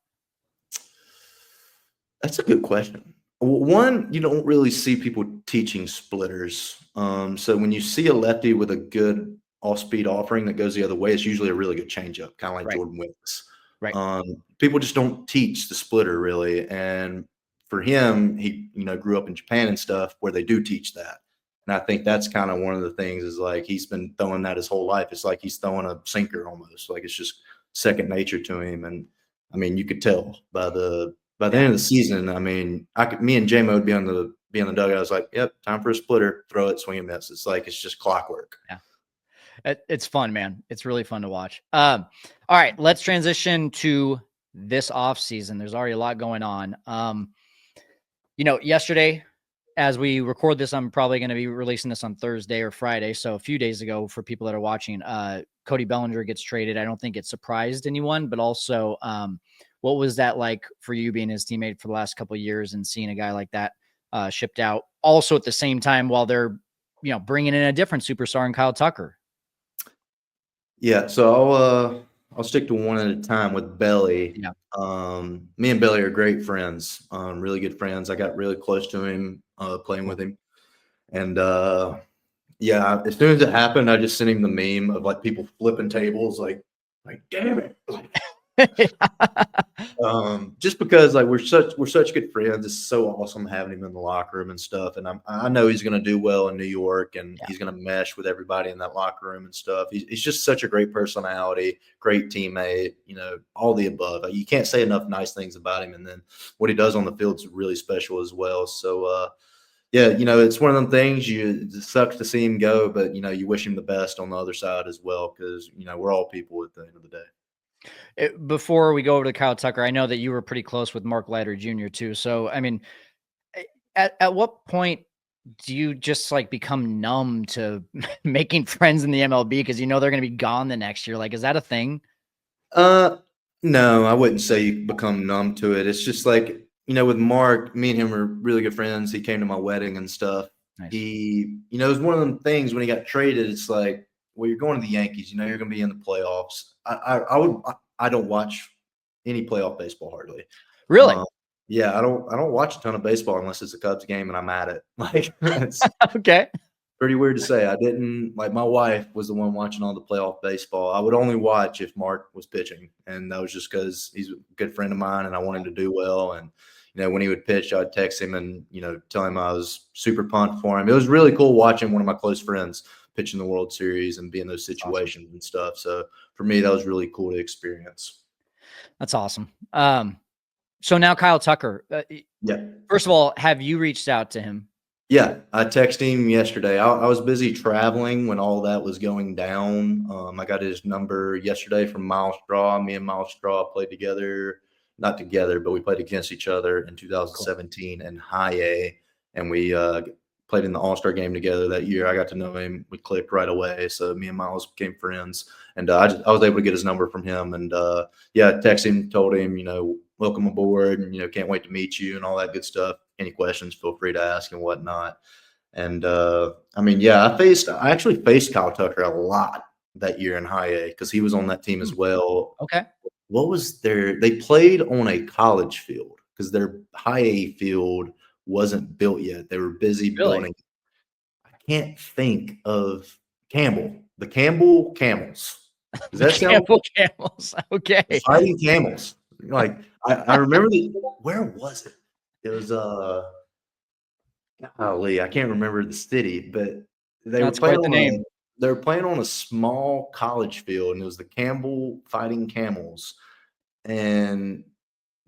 [SPEAKER 2] That's a good question. One, you don't really see people teaching splitters. So when you see a lefty with a good off-speed offering that goes the other way, it's usually a really good changeup, kind of like
[SPEAKER 1] Right.
[SPEAKER 2] Jordan Wicks.
[SPEAKER 1] Right.
[SPEAKER 2] People just don't teach the splitter really, and for him, he grew up in Japan and stuff where they do teach that, and I think that's kind of one of the things is like he's been throwing that his whole life. It's like he's throwing a sinker almost, like it's just second nature to him, and I mean you could tell by the
[SPEAKER 1] Yeah.
[SPEAKER 2] end of the season, I mean, me and J-Mo would be on the dugout. I was like, "Yep, time for a splitter. Throw it, swing and miss." It's like it's just clockwork.
[SPEAKER 1] Yeah. It's fun, man. It's really fun to watch. All right, let's transition to this off season. There's already a lot going on. Yesterday, as we record this, I'm probably going to be releasing this on Thursday or Friday. So a few days ago, for people that are watching, Cody Bellinger gets traded. I don't think it surprised anyone, but also, what was that like for you being his teammate for the last couple of years and seeing a guy like that shipped out? Also, at the same time, while they're bringing in a different superstar in Kyle Tucker.
[SPEAKER 2] Yeah, so I'll stick to one at a time with Belly.
[SPEAKER 1] Yeah.
[SPEAKER 2] Me and Belly are great friends, really good friends. I got really close to him playing
[SPEAKER 1] Cool.
[SPEAKER 2] with him, and yeah, as soon as it happened, I just sent him the meme of like people flipping tables, like damn it. Just because like we're such good friends. It's so awesome having him in the locker room and stuff. And I know he's gonna do well in New York and
[SPEAKER 1] Yeah.
[SPEAKER 2] he's gonna mesh with everybody in that locker room and stuff. He's just such a great personality, great teammate, all the above. You can't say enough nice things about him. And then what he does on the field is really special as well. So yeah, it's one of them things it sucks to see him go, but you wish him the best on the other side as well, because we're all people at the end of the day.
[SPEAKER 1] Before we go over to Kyle Tucker, I know that you were pretty close with Mark Leiter Jr. too. So, I mean, at what point do you just like become numb to making friends in the MLB because they're going to be gone the next year? Like, is that a thing?
[SPEAKER 2] Uh, no, I wouldn't say you become numb to it. It's just like, with Mark, me and him are really good friends. He came to my wedding and stuff.
[SPEAKER 1] Nice.
[SPEAKER 2] It was one of them things when he got traded. It's like, well, you're going to the Yankees. You're going to be in the playoffs. I don't watch any playoff baseball hardly.
[SPEAKER 1] Really?
[SPEAKER 2] Um, yeah, I don't watch a ton of baseball unless it's a Cubs game and I'm at it. Like it's
[SPEAKER 1] Okay.
[SPEAKER 2] pretty weird to say. I didn't like my wife was the one watching all the playoff baseball. I would only watch if Mark was pitching, and that was just because he's a good friend of mine, and I wanted to do well. And when he would pitch, I'd text him and tell him I was super pumped for him. It was really cool watching one of my close friends pitch in the World Series and be in those situations and stuff. So for me, that was really cool to experience.
[SPEAKER 1] That's awesome. So now Kyle Tucker.
[SPEAKER 2] Yeah.
[SPEAKER 1] First of all, have you reached out to him?
[SPEAKER 2] Yeah, I texted him yesterday. I was busy traveling when all that was going down. I got his number yesterday from Miles Straw. Me and Miles Straw played together, not together, but we played against each other in 2017 in High A, and we played in the All-Star game together that year. I got to know him. We clicked right away, so me and Miles became friends, and I was able to get his number from him. And yeah, texted him, told him, welcome aboard, and can't wait to meet you and all that good stuff. Any questions, feel free to ask and whatnot. And I mean, yeah, I actually faced Kyle Tucker a lot that year in High A because he was on that team as well.
[SPEAKER 1] Okay.
[SPEAKER 2] What was they played on a college field because their High A field wasn't built yet. They were busy building. I can't think of the Campbell Camels. Does that sound
[SPEAKER 1] Campbell Camels? Okay.
[SPEAKER 2] Fighting Camels? Like I remember where was it? It was golly, I can't remember the city, but
[SPEAKER 1] That's quite the name.
[SPEAKER 2] They were playing on a small college field, and it was the Campbell Fighting Camels, and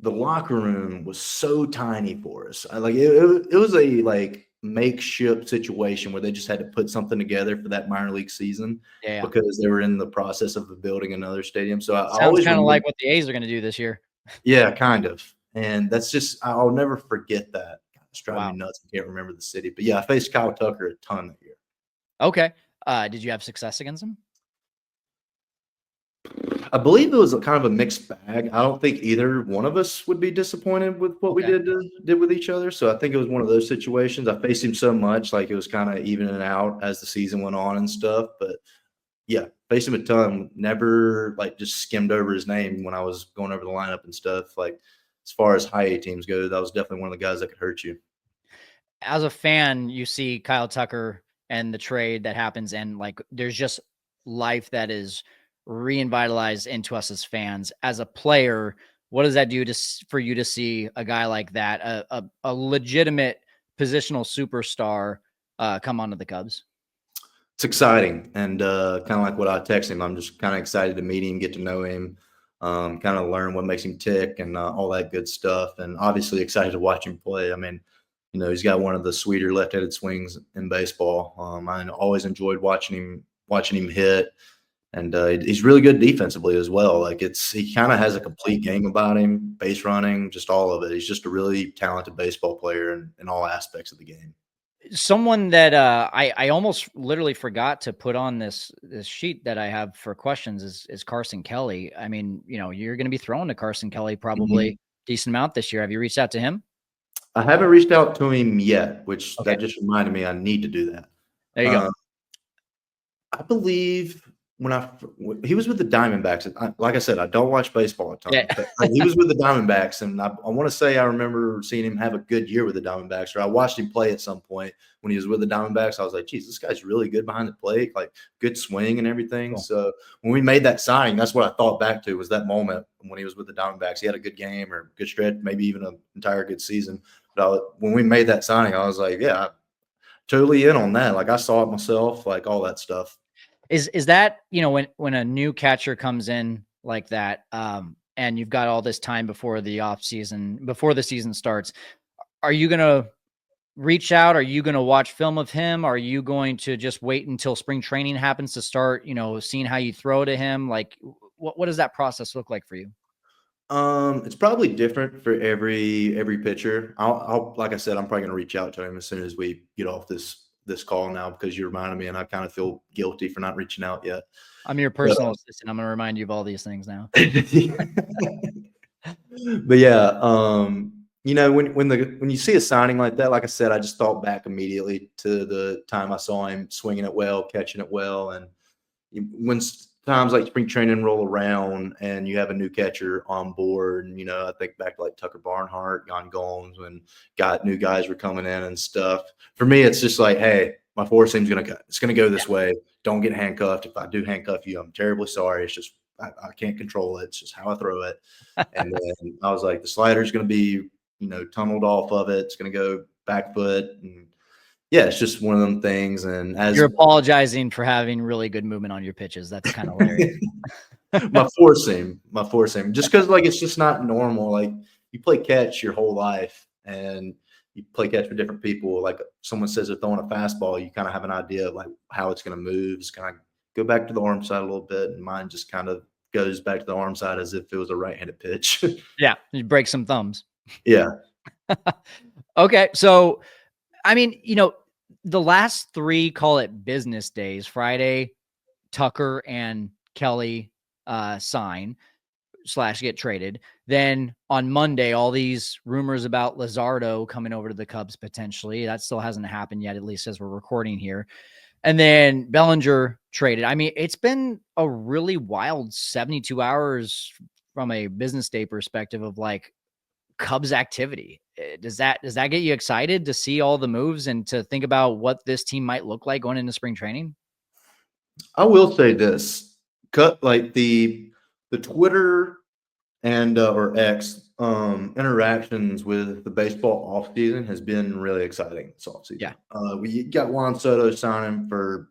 [SPEAKER 2] the locker room was so tiny for us. It was a like makeshift situation where they just had to put something together for that minor league season
[SPEAKER 1] Yeah.
[SPEAKER 2] because they were in the process of building another stadium. So I
[SPEAKER 1] Sounds
[SPEAKER 2] always
[SPEAKER 1] kind of
[SPEAKER 2] remember,
[SPEAKER 1] like what the A's are going to do this year.
[SPEAKER 2] yeah, kind of. And that's just I'll never forget that. It's driving me nuts. I can't remember the city. But yeah, I faced Kyle Tucker a ton that year.
[SPEAKER 1] Okay. Did you have success against him?
[SPEAKER 2] I believe it was a kind of a mixed bag. I don't think either one of us would be disappointed with what we did with each other. So I think it was one of those situations. I faced him so much, like it was kind of evening out as the season went on and stuff. But yeah, faced him a ton. Never like just skimmed over his name when I was going over the lineup and stuff. Like as far as high A teams go, that was definitely one of the guys that could hurt you.
[SPEAKER 1] As a fan, you see Kyle Tucker and the trade that happens, and like there's just life that is reinvitalized into us as fans. As a player, what does that do for you to see a guy like that, a legitimate positional superstar, come onto the Cubs?
[SPEAKER 2] It's exciting, and kind of like what I text him. I'm just kind of excited to meet him, get to know him, kind of learn what makes him tick, and all that good stuff. And obviously excited to watch him play. I mean, he's got one of the sweeter left-handed swings in baseball. I always enjoyed watching him hit, and he's really good defensively as well. Like he kind of has a complete game about him, base running, just all of it. He's just a really talented baseball player in all aspects of the game.
[SPEAKER 1] Someone that I almost literally forgot to put on this sheet that I have for questions is Carson Kelly. I mean, you're going to be throwing to Carson Kelly probably decent amount this year. Have you reached out to him?
[SPEAKER 2] I haven't reached out to him yet, which
[SPEAKER 1] Okay.
[SPEAKER 2] that just reminded me I need to do that.
[SPEAKER 1] There you go.
[SPEAKER 2] I believe when he was with the Diamondbacks, like I said, I don't watch baseball a ton,
[SPEAKER 1] Yeah.
[SPEAKER 2] but he was with the Diamondbacks, and I want to say I remember seeing him have a good year with the Diamondbacks, or I watched him play at some point when he was with the Diamondbacks. I was like, geez, this guy's really good behind the plate, like good swing and everything.
[SPEAKER 1] Cool.
[SPEAKER 2] So when we made that signing, that's what I thought back to was that moment when he was with the Diamondbacks. He had a good game or good stretch, maybe even an entire good season. But when we made that signing, I was like, yeah, I'm totally in on that. Like I saw it myself, like all that stuff.
[SPEAKER 1] Is that, when a new catcher comes in like that, and you've got all this time before the season starts, are you going to reach out? Are you going to watch film of him? Are you going to just wait until spring training happens to start, seeing how you throw to him? Like what does that process look like for you?
[SPEAKER 2] It's probably different for every pitcher. I'll like I said, I'm probably gonna reach out to him as soon as we get off this call now because you reminded me, and I kind of feel guilty for not reaching out yet.
[SPEAKER 1] I'm your personal assistant. I'm going to remind you of all these things now.
[SPEAKER 2] But yeah, when you see a signing like that, like I said, I just thought back immediately to the time I saw him swinging it well, catching it well, and when times like spring training roll around and you have a new catcher on board, and I think back to like Tucker Barnhart, Jon Gomes, when new guys were coming in and stuff. For me, it's just like, hey, my four seam's it's gonna go this way. Don't get handcuffed. If I do handcuff you, I'm terribly sorry. It's just I can't control it. It's just how I throw it. And then I was like, the slider's gonna be tunneled off of it. It's gonna go back foot, and yeah, it's just one of them things. And as
[SPEAKER 1] You're apologizing for having really good movement on your pitches. That's kind of hilarious.
[SPEAKER 2] my four seam, just because like it's just not normal. Like you play catch your whole life, and you play catch with different people. Like someone says they're throwing a fastball, you kind of have an idea of like how it's going to move. It's kind of go back to the arm side a little bit, and mine just kind of goes back to the arm side as if it was a right-handed pitch.
[SPEAKER 1] Yeah, you break some thumbs.
[SPEAKER 2] Yeah.
[SPEAKER 1] Okay, so I mean, the last three, call it business days, Friday, Tucker and Kelly sign / get traded. Then on Monday, all these rumors about Luzardo coming over to the Cubs potentially. That still hasn't happened yet, at least as we're recording here. And then Bellinger traded. I mean, it's been a really wild 72 hours from a business day perspective of like Cubs activity. Does that get you excited to see all the moves and to think about what this team might look like going into spring training?
[SPEAKER 2] I will say this: cut like the Twitter and or X interactions with the baseball offseason has been really exciting this offseason.
[SPEAKER 1] Yeah.
[SPEAKER 2] We got Juan Soto signing for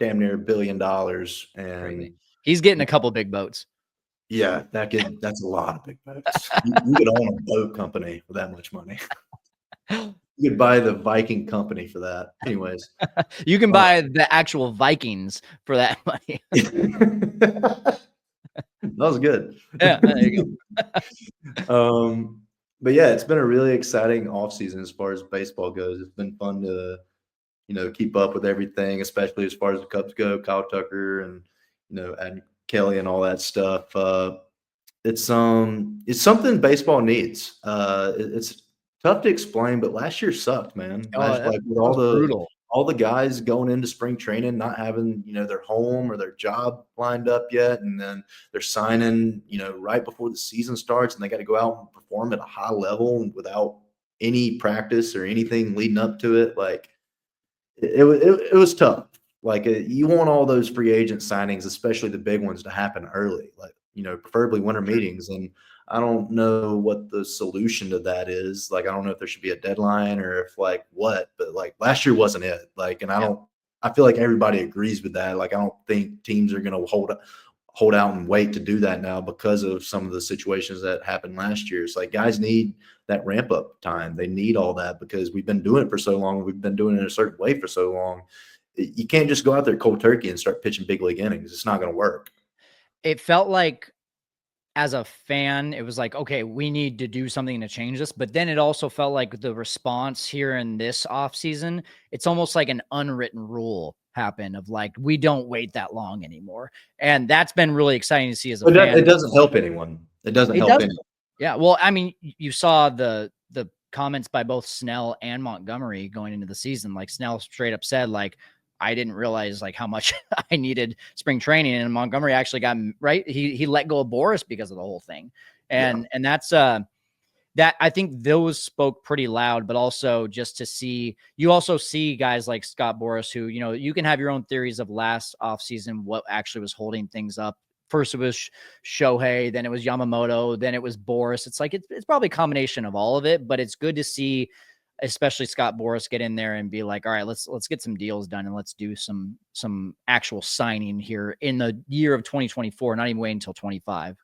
[SPEAKER 2] damn near $1 billion, and
[SPEAKER 1] Crazy. He's getting a couple big boats.
[SPEAKER 2] yeah, that's a lot of big boats. You could own a boat company for that much money. You could buy the Viking company for that. Anyways,
[SPEAKER 1] you can buy the actual Vikings for that money.
[SPEAKER 2] That was good.
[SPEAKER 1] Yeah, there you
[SPEAKER 2] go. But yeah, it's been a really exciting offseason as far as baseball goes. It's been fun to, keep up with everything, especially as far as the Cubs go, Kyle Tucker and, and Kelly and all that stuff. It's something baseball needs. It's tough to explain, but last year sucked, man.
[SPEAKER 1] Oh,
[SPEAKER 2] Like with
[SPEAKER 1] brutal.
[SPEAKER 2] all the guys going into spring training not having, their home or their job lined up yet, and then they're signing, right before the season starts, and they got to go out and perform at a high level without any practice or anything leading up to it. Like it was tough. Like you want all those free agent signings, especially the big ones, to happen early, like preferably winter
[SPEAKER 1] Sure.
[SPEAKER 2] meetings. And I don't know what the solution to that is. Like I don't know if there should be a deadline or if like what, but like last year wasn't it. Like, and I
[SPEAKER 1] Yeah.
[SPEAKER 2] don't. I feel like everybody agrees with that. Like I don't think teams are going to hold out and wait to do that now because of some of the situations that happened last year. It's like guys need that ramp up time. They need all that because we've been doing it for so long. We've been doing it in a certain way for so long. You can't just go out there cold turkey and start pitching big league innings. It's not going to work.
[SPEAKER 1] It felt like as a fan, it was like, okay, we need to do something to change this. But then it also felt like the response here in this offseason, it's almost like an unwritten rule happened of like, we don't wait that long anymore. And that's been really exciting to see as a
[SPEAKER 2] But
[SPEAKER 1] fan.
[SPEAKER 2] it doesn't help anyone. It doesn't
[SPEAKER 1] It
[SPEAKER 2] help
[SPEAKER 1] does.
[SPEAKER 2] anyone.
[SPEAKER 1] Yeah. Well, I mean, you saw the comments by both Snell and Montgomery going into the season. Like Snell straight up said, like, I didn't realize like how much I needed spring training. And Montgomery actually got right. He let go of Boris because of the whole thing.
[SPEAKER 2] Yeah.
[SPEAKER 1] And that's that I think those spoke pretty loud, but also just to see, you also see guys like Scott Boras, who, you can have your own theories of last offseason, what actually was holding things up. First it was Shohei, then it was Yamamoto, then it was Boras. It's like, it's probably a combination of all of it, but it's good to see, especially Scott Boras, get in there and be like, all right, let's get some deals done and let's do some actual signing here in the year of 2024, not even wait until 25.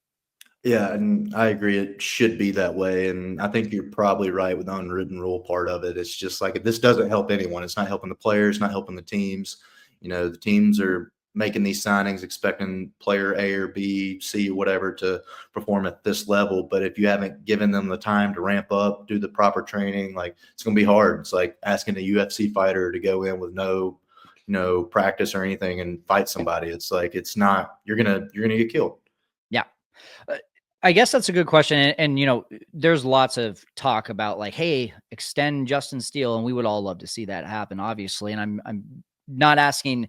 [SPEAKER 2] Yeah, and I agree. It should be that way. And I think you're probably right with the unwritten rule part of it. It's just like this doesn't help anyone. It's not helping the players, not helping the teams. The teams are making these signings expecting player A or B, C, whatever to perform at this level. But if you haven't given them the time to ramp up, do the proper training, like it's going to be hard. It's like asking a UFC fighter to go in with no, practice or anything and fight somebody. It's like it's not. You're gonna get killed.
[SPEAKER 1] Yeah. Uh, I guess that's a good question. And, there's lots of talk about like, hey, extend Justin Steele. And we would all love to see that happen, obviously. And I'm not asking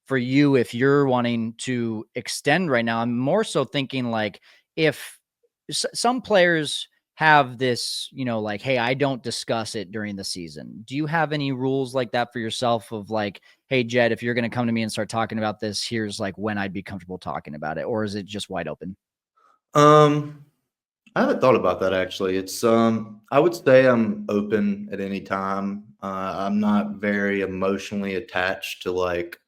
[SPEAKER 1] for you if you're wanting to extend right now. I'm more so thinking like if some players have this, like, hey, I don't discuss it during the season. Do you have any rules like that for yourself of like, hey, Jed, if you're going to come to me and start talking about this, here's like when I'd be comfortable talking about it? Or is it just wide open?
[SPEAKER 2] Um, I haven't thought about that actually. It's I would say I'm open at any time. I'm not very emotionally attached to like,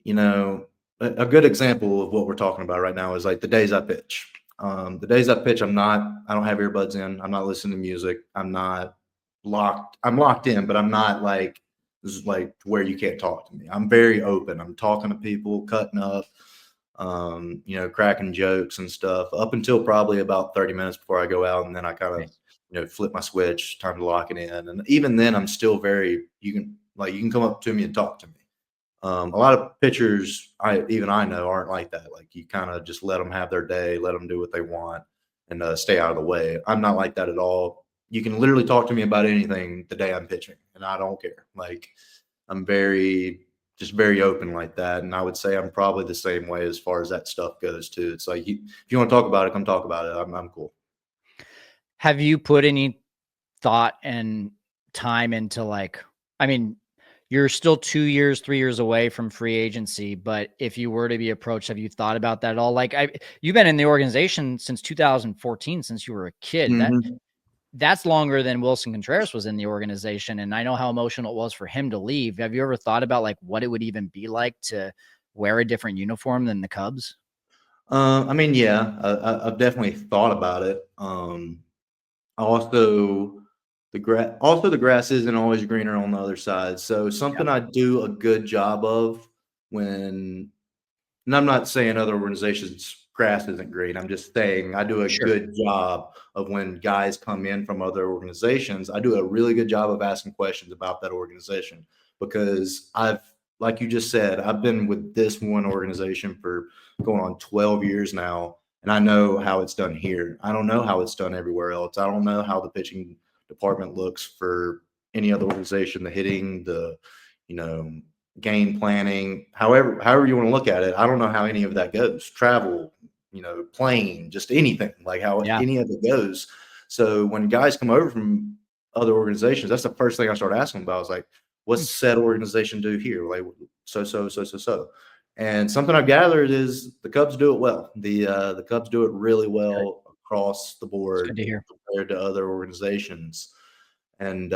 [SPEAKER 2] you know, a good example of what we're talking about right now is like the days I pitch. The days I pitch, I don't have earbuds in. I'm not listening to music. I'm not locked. I'm locked in, but I'm not like, this is like where you can't talk to me. I'm very open. I'm talking to people, cutting up, cracking jokes and stuff up until probably about 30 minutes before I go out. And then I kind of,
[SPEAKER 1] Nice.
[SPEAKER 2] flip my switch, time to lock it in. And even then I'm still you can come up to me and talk to me. A lot of pitchers, I know, aren't like that. Like you kind of just let them have their day, let them do what they want, and stay out of the way. I'm not like that at all. You can literally talk to me about anything the day I'm pitching, and I don't care. Like I'm very open like that, and I would say I'm probably the same way as far as that stuff goes too. It's like if you want to talk about it, come talk about it. I'm cool.
[SPEAKER 1] Have you put any thought and time into like, I mean, you're still 2 years, 3 years away from free agency, but if you were to be approached, have you thought about that at all? Like you've been in the organization since 2014, since you were a kid.
[SPEAKER 2] Mhm.
[SPEAKER 1] That's longer than Wilson Contreras was in the organization. And I know how emotional it was for him to leave. Have you ever thought about like what it would even be like to wear a different uniform than the Cubs?
[SPEAKER 2] I mean, yeah, I've definitely thought about it. Also, the grass isn't always greener on the other side. So
[SPEAKER 1] Yeah,
[SPEAKER 2] something I do a good job of when, and I'm not saying other organizations grass isn't green. I'm just saying I do a
[SPEAKER 1] sure.
[SPEAKER 2] good job of when guys come in from other organizations. I do a really good job of asking questions about that organization because like you just said, I've been with this one organization for going on 12 years now, and I know how it's done here. I don't know how it's done everywhere else. I don't know how the pitching department looks for any other organization, the hitting, the, game planning, however you want to look at it. I don't know how any of that goes. Travel, plane, just anything, like how
[SPEAKER 1] Yeah.
[SPEAKER 2] any of it goes. So when guys come over from other organizations, that's the first thing I start asking about. I was like, what's said organization do here? Like so. And something I've gathered is the Cubs do it well. The Cubs do it really
[SPEAKER 1] Good.
[SPEAKER 2] well across the
[SPEAKER 1] It's good
[SPEAKER 2] board
[SPEAKER 1] to hear.
[SPEAKER 2] compared to other organizations. And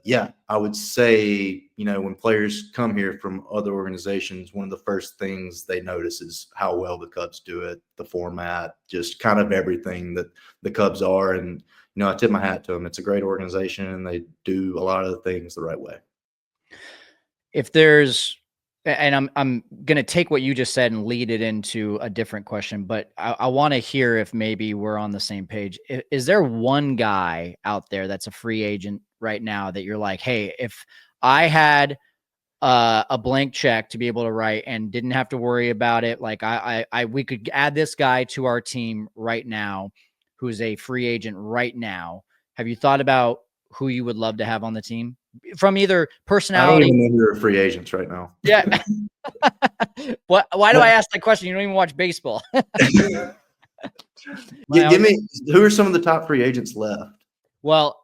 [SPEAKER 2] yeah, I would say, when players come here from other organizations, one of the first things they notice is how well the Cubs do it, the format, just kind of everything that the Cubs are. And, I tip my hat to them. It's a great organization and they do a lot of the things the right way.
[SPEAKER 1] If there's and I'm gonna take what you just said and lead it into a different question, but I want to hear if maybe we're on the same page. Is there one guy out there that's a free agent right now that you're like, hey, if I had a blank check to be able to write and didn't have to worry about it, like we could add this guy to our team right now, who is a free agent right now. Have you thought about who you would love to have on the team from either
[SPEAKER 2] I don't
[SPEAKER 1] personality?
[SPEAKER 2] even know who are free agents right now.
[SPEAKER 1] Yeah. Why do I ask that question? You don't even watch baseball.
[SPEAKER 2] Give me, who are some of the top free agents left?
[SPEAKER 1] Well,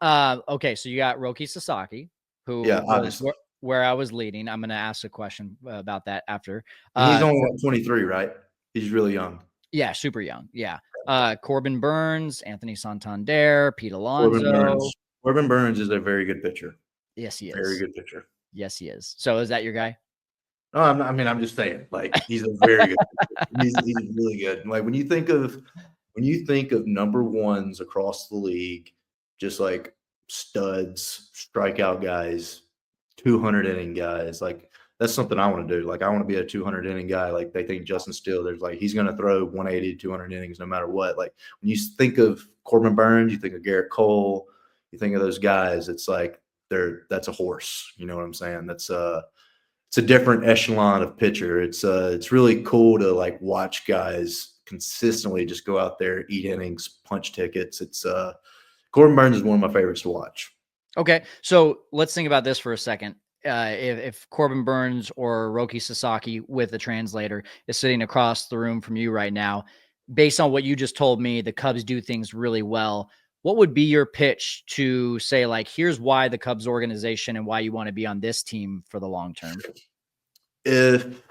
[SPEAKER 1] okay, so you got Roki Sasaki, who
[SPEAKER 2] Yeah,
[SPEAKER 1] was
[SPEAKER 2] obviously.
[SPEAKER 1] where I was leading. I'm going to ask a question about that after.
[SPEAKER 2] And he's only 23, right? He's really young.
[SPEAKER 1] Yeah, super young. Yeah. Corbin Burns, Anthony Santander, Pete
[SPEAKER 2] Corbin
[SPEAKER 1] Alonso.
[SPEAKER 2] Burns. Corbin Burns is a very good pitcher.
[SPEAKER 1] Yes, he
[SPEAKER 2] Very
[SPEAKER 1] is.
[SPEAKER 2] good pitcher.
[SPEAKER 1] Yes, he is. So is that your guy?
[SPEAKER 2] No, I'm just saying, like, he's a very good pitcher. He's really good. Like when you think of number ones across the league, just like studs, strikeout guys, 200 inning guys, like that's something I want to do. Like I want to be a 200 inning guy. Like they think Justin Steele, there's like he's going to throw 180 to 200 innings no matter what. Like when you think of Corbin Burns, you think of Garrett Cole, you think of those guys. It's like that's a horse. You know what I'm saying? It's a different echelon of pitcher. It's really cool to like watch guys consistently just go out there, eat innings, punch tickets. It's Corbin Burns is one of my favorites to watch.
[SPEAKER 1] Okay, so let's think about this for a second. If Corbin Burns or Roki Sasaki with the translator is sitting across the room from you right now, based on what you just told me, the Cubs do things really well. What would be your pitch to say, like, here's why the Cubs organization and why you want to be on this team for the long term?
[SPEAKER 2] If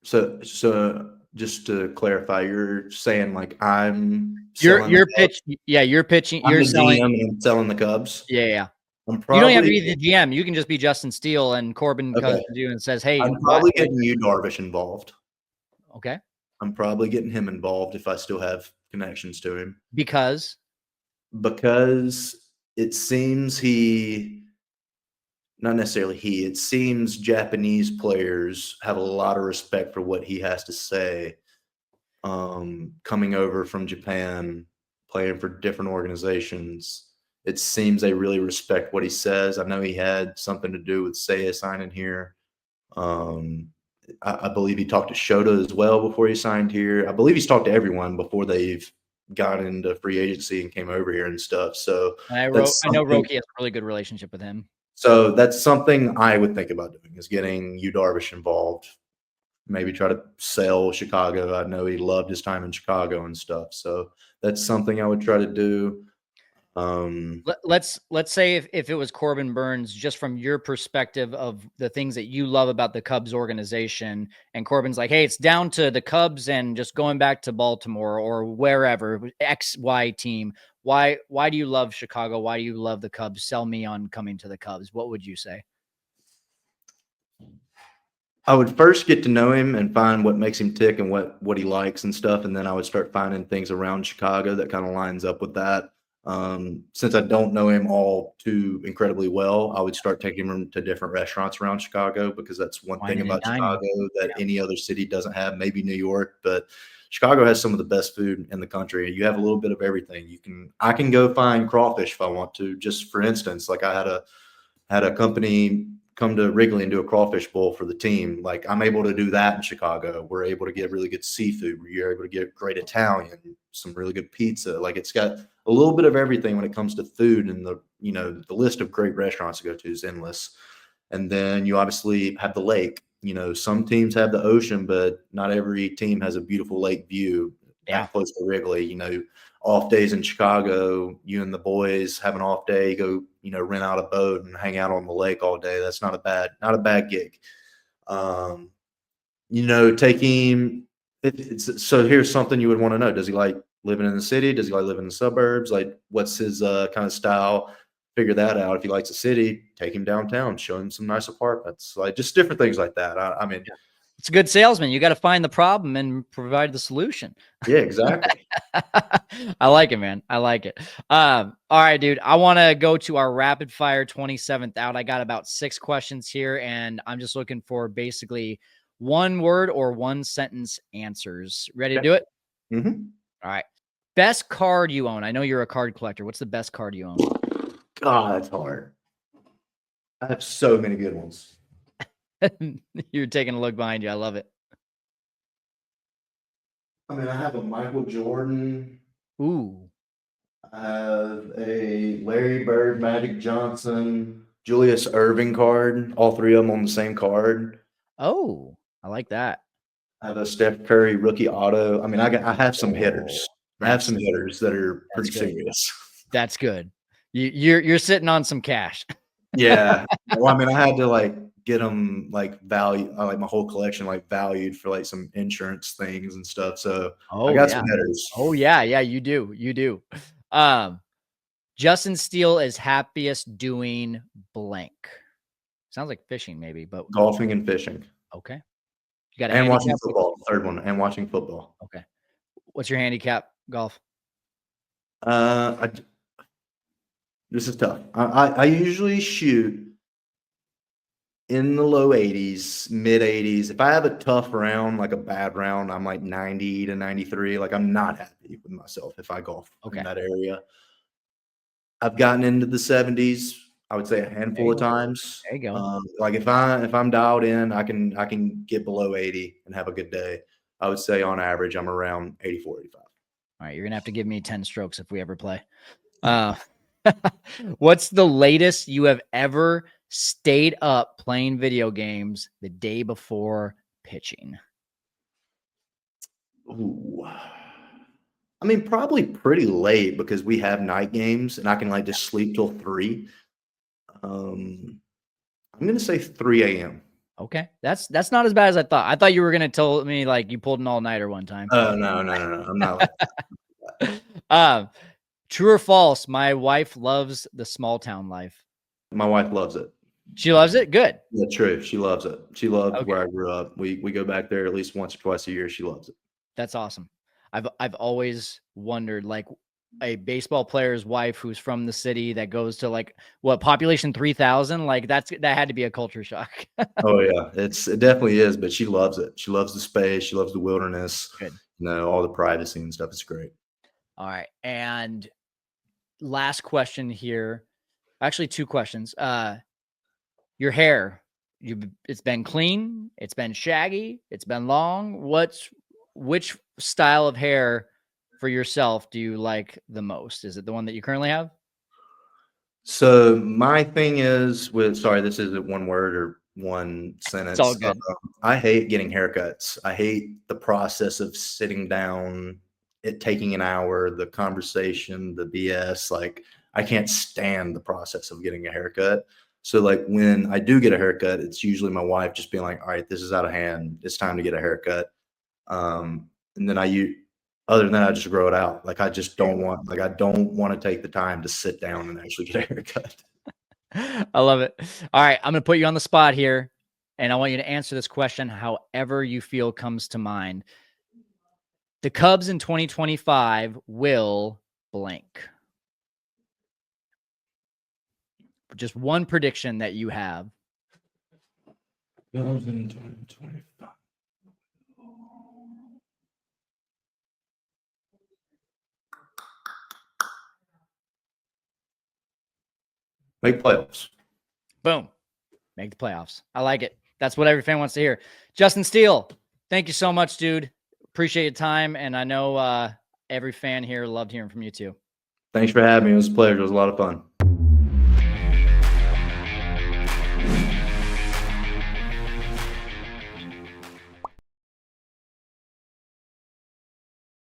[SPEAKER 2] so, just to clarify, you're saying like
[SPEAKER 1] Your pitch, yeah, you're pitching,
[SPEAKER 2] I'm
[SPEAKER 1] you're
[SPEAKER 2] the
[SPEAKER 1] selling,
[SPEAKER 2] GM and I'm selling the Cubs.
[SPEAKER 1] yeah.
[SPEAKER 2] I'm
[SPEAKER 1] You don't have to
[SPEAKER 2] probably
[SPEAKER 1] be the GM. You can just be Justin Steele, and Corbin comes
[SPEAKER 2] okay.
[SPEAKER 1] to you and says, "Hey,
[SPEAKER 2] I'm
[SPEAKER 1] why?"
[SPEAKER 2] probably getting you Darvish involved.
[SPEAKER 1] Okay,
[SPEAKER 2] I'm probably getting him involved if I still have connections to him.
[SPEAKER 1] because
[SPEAKER 2] Because it seems not necessarily it seems Japanese players have a lot of respect for what he has to say. Coming over from Japan, playing for different organizations, it seems they really respect what he says. I know he had something to do with Seiya signing here. I believe he talked to Shota as well before he signed here. I believe he's talked to everyone before they've got into free agency and came over here and stuff. So
[SPEAKER 1] I know
[SPEAKER 2] something.
[SPEAKER 1] Roki has a really good relationship with him.
[SPEAKER 2] So that's something I would think about doing is getting Yu Darvish involved. Maybe try to sell Chicago. I know he loved his time in Chicago and stuff. So that's something I would try to do.
[SPEAKER 1] Let's say if it was Corbin Burns, just from your perspective of the things that you love about the Cubs organization, and Corbin's like, hey, it's down to the Cubs and just going back to Baltimore or wherever, XY team. Why do you love Chicago? Why do you love the Cubs? Sell me on coming to the Cubs. What would you say?
[SPEAKER 2] I would first get to know him and find what makes him tick and what he likes and stuff, and then I would start finding things around Chicago that kind of lines up with that. Since I don't know him all too incredibly well, I would start taking him to different restaurants around Chicago because that's one thing
[SPEAKER 1] Whining and
[SPEAKER 2] about
[SPEAKER 1] dining.
[SPEAKER 2] Chicago that any other city doesn't have. Maybe New York, but Chicago has some of the best food in the country. You have a little bit of everything. I can go find crawfish if I want to. Just for instance, like I had a company come to Wrigley and do a crawfish bowl for the team. Like I'm able to do that in Chicago. We're able to get really good seafood. You're able to get great Italian, some really good pizza. Like it's got a little bit of everything when it comes to food, and the list of great restaurants to go to is endless. And then you obviously have the lake. Some teams have the ocean, but not every team has a beautiful lake view that close to Wrigley. Off days in Chicago, you and the boys have an off day, go, rent out a boat and hang out on the lake all day. That's not a bad gig. Taking so here's something you would want to know. Does he like living in the city? Does he like living in the suburbs? Like, what's his kind of style? Figure that out. If he likes the city, take him downtown, show him some nice apartments, like just different things like that. I mean,
[SPEAKER 1] it's a good salesman. You got to find the problem and provide the solution.
[SPEAKER 2] Yeah, exactly.
[SPEAKER 1] I like it, man. I like it. All right, dude. I want to go to our rapid fire 27th out. I got about 6 questions here, and I'm just looking for basically 1 word or 1 sentence answers. Ready to do it?
[SPEAKER 2] Mm-hmm.
[SPEAKER 1] All right. Best card you own. I know you're a card collector. What's the best card you own?
[SPEAKER 2] God, that's hard. I have so many good ones.
[SPEAKER 1] You're taking a look behind you. I love it.
[SPEAKER 2] I mean, I have a Michael Jordan.
[SPEAKER 1] Ooh.
[SPEAKER 2] I have a Larry Bird, Magic Johnson, Julius Erving card. All 3 of them on the same card.
[SPEAKER 1] Oh, I like that.
[SPEAKER 2] I have a Steph Curry rookie auto. I mean, I have some hitters. I have some hitters that are pretty serious.
[SPEAKER 1] That's good. You're sitting on some cash.
[SPEAKER 2] Yeah. Well, I mean, I had to get them value, my whole collection valued for some insurance things and stuff. So I got some hitters.
[SPEAKER 1] Oh yeah, you do. You do. Justin Steele is happiest doing blank. Sounds like fishing, maybe, but
[SPEAKER 2] golfing and fishing.
[SPEAKER 1] Okay. You got
[SPEAKER 2] and watching football. Third one, and watching football.
[SPEAKER 1] Okay. What's your handicap golf?
[SPEAKER 2] This is tough. I usually shoot in the low 80s, mid 80s. If I have a tough round, like a bad round, I'm 90 to 93. I'm not happy with myself if I golf in that area. I've gotten into the 70s. I would say a handful of times.
[SPEAKER 1] There you go.
[SPEAKER 2] If I'm dialed in, I can get below 80 and have a good day. I would say on average, I'm around 84, 85.
[SPEAKER 1] All right, you're gonna have to give me 10 strokes if we ever play. What's the latest you have ever stayed up playing video games the day before pitching?
[SPEAKER 2] Ooh. I mean, probably pretty late because we have night games and I can just sleep till 3. I'm gonna say 3 a.m.
[SPEAKER 1] Okay, that's not as bad as I thought. I thought you were gonna tell me you pulled an all-nighter one time.
[SPEAKER 2] Oh no, I'm not.
[SPEAKER 1] True or false? My wife loves the small town life.
[SPEAKER 2] My wife loves it.
[SPEAKER 1] She loves it. Good.
[SPEAKER 2] Yeah, true. She loves it. She loves where I grew up. We go back there at least once or twice a year. She loves it.
[SPEAKER 1] That's awesome. I've always wondered, a baseball player's wife who's from the city that goes to population 3,000, that had to be a culture shock.
[SPEAKER 2] Oh yeah, it definitely is, but she loves it. She loves the space. She loves the wilderness.
[SPEAKER 1] Good.
[SPEAKER 2] All the privacy and stuff. It's great.
[SPEAKER 1] All right. And last question here. Actually, 2 questions. Your hair, it's been clean, it's been shaggy, it's been long. Which style of hair for yourself do you like the most? Is it the one that you currently have?
[SPEAKER 2] So my thing is this isn't one word or one sentence.
[SPEAKER 1] It's all good.
[SPEAKER 2] I hate getting haircuts. I hate the process of sitting down, it taking an hour, the conversation, the BS. I can't stand the process of getting a haircut. So when I do get a haircut, it's usually my wife just being all right, this is out of hand. It's time to get a haircut. And then other than that, I just grow it out. I just don't want, I don't want to take the time to sit down and actually get a haircut.
[SPEAKER 1] I love it. All right. I'm going to put you on the spot here, and I want you to answer this question however you feel comes to mind. The Cubs in 2025 will blank. Just one prediction that you have.
[SPEAKER 2] Cubs in 2025. Make playoffs.
[SPEAKER 1] Boom. Make the playoffs. I like it. That's what every fan wants to hear. Justin Steele, thank you so much, dude. Appreciate your time. And I know every fan here loved hearing from you too.
[SPEAKER 2] Thanks for having me. It was a pleasure. It was a lot of fun.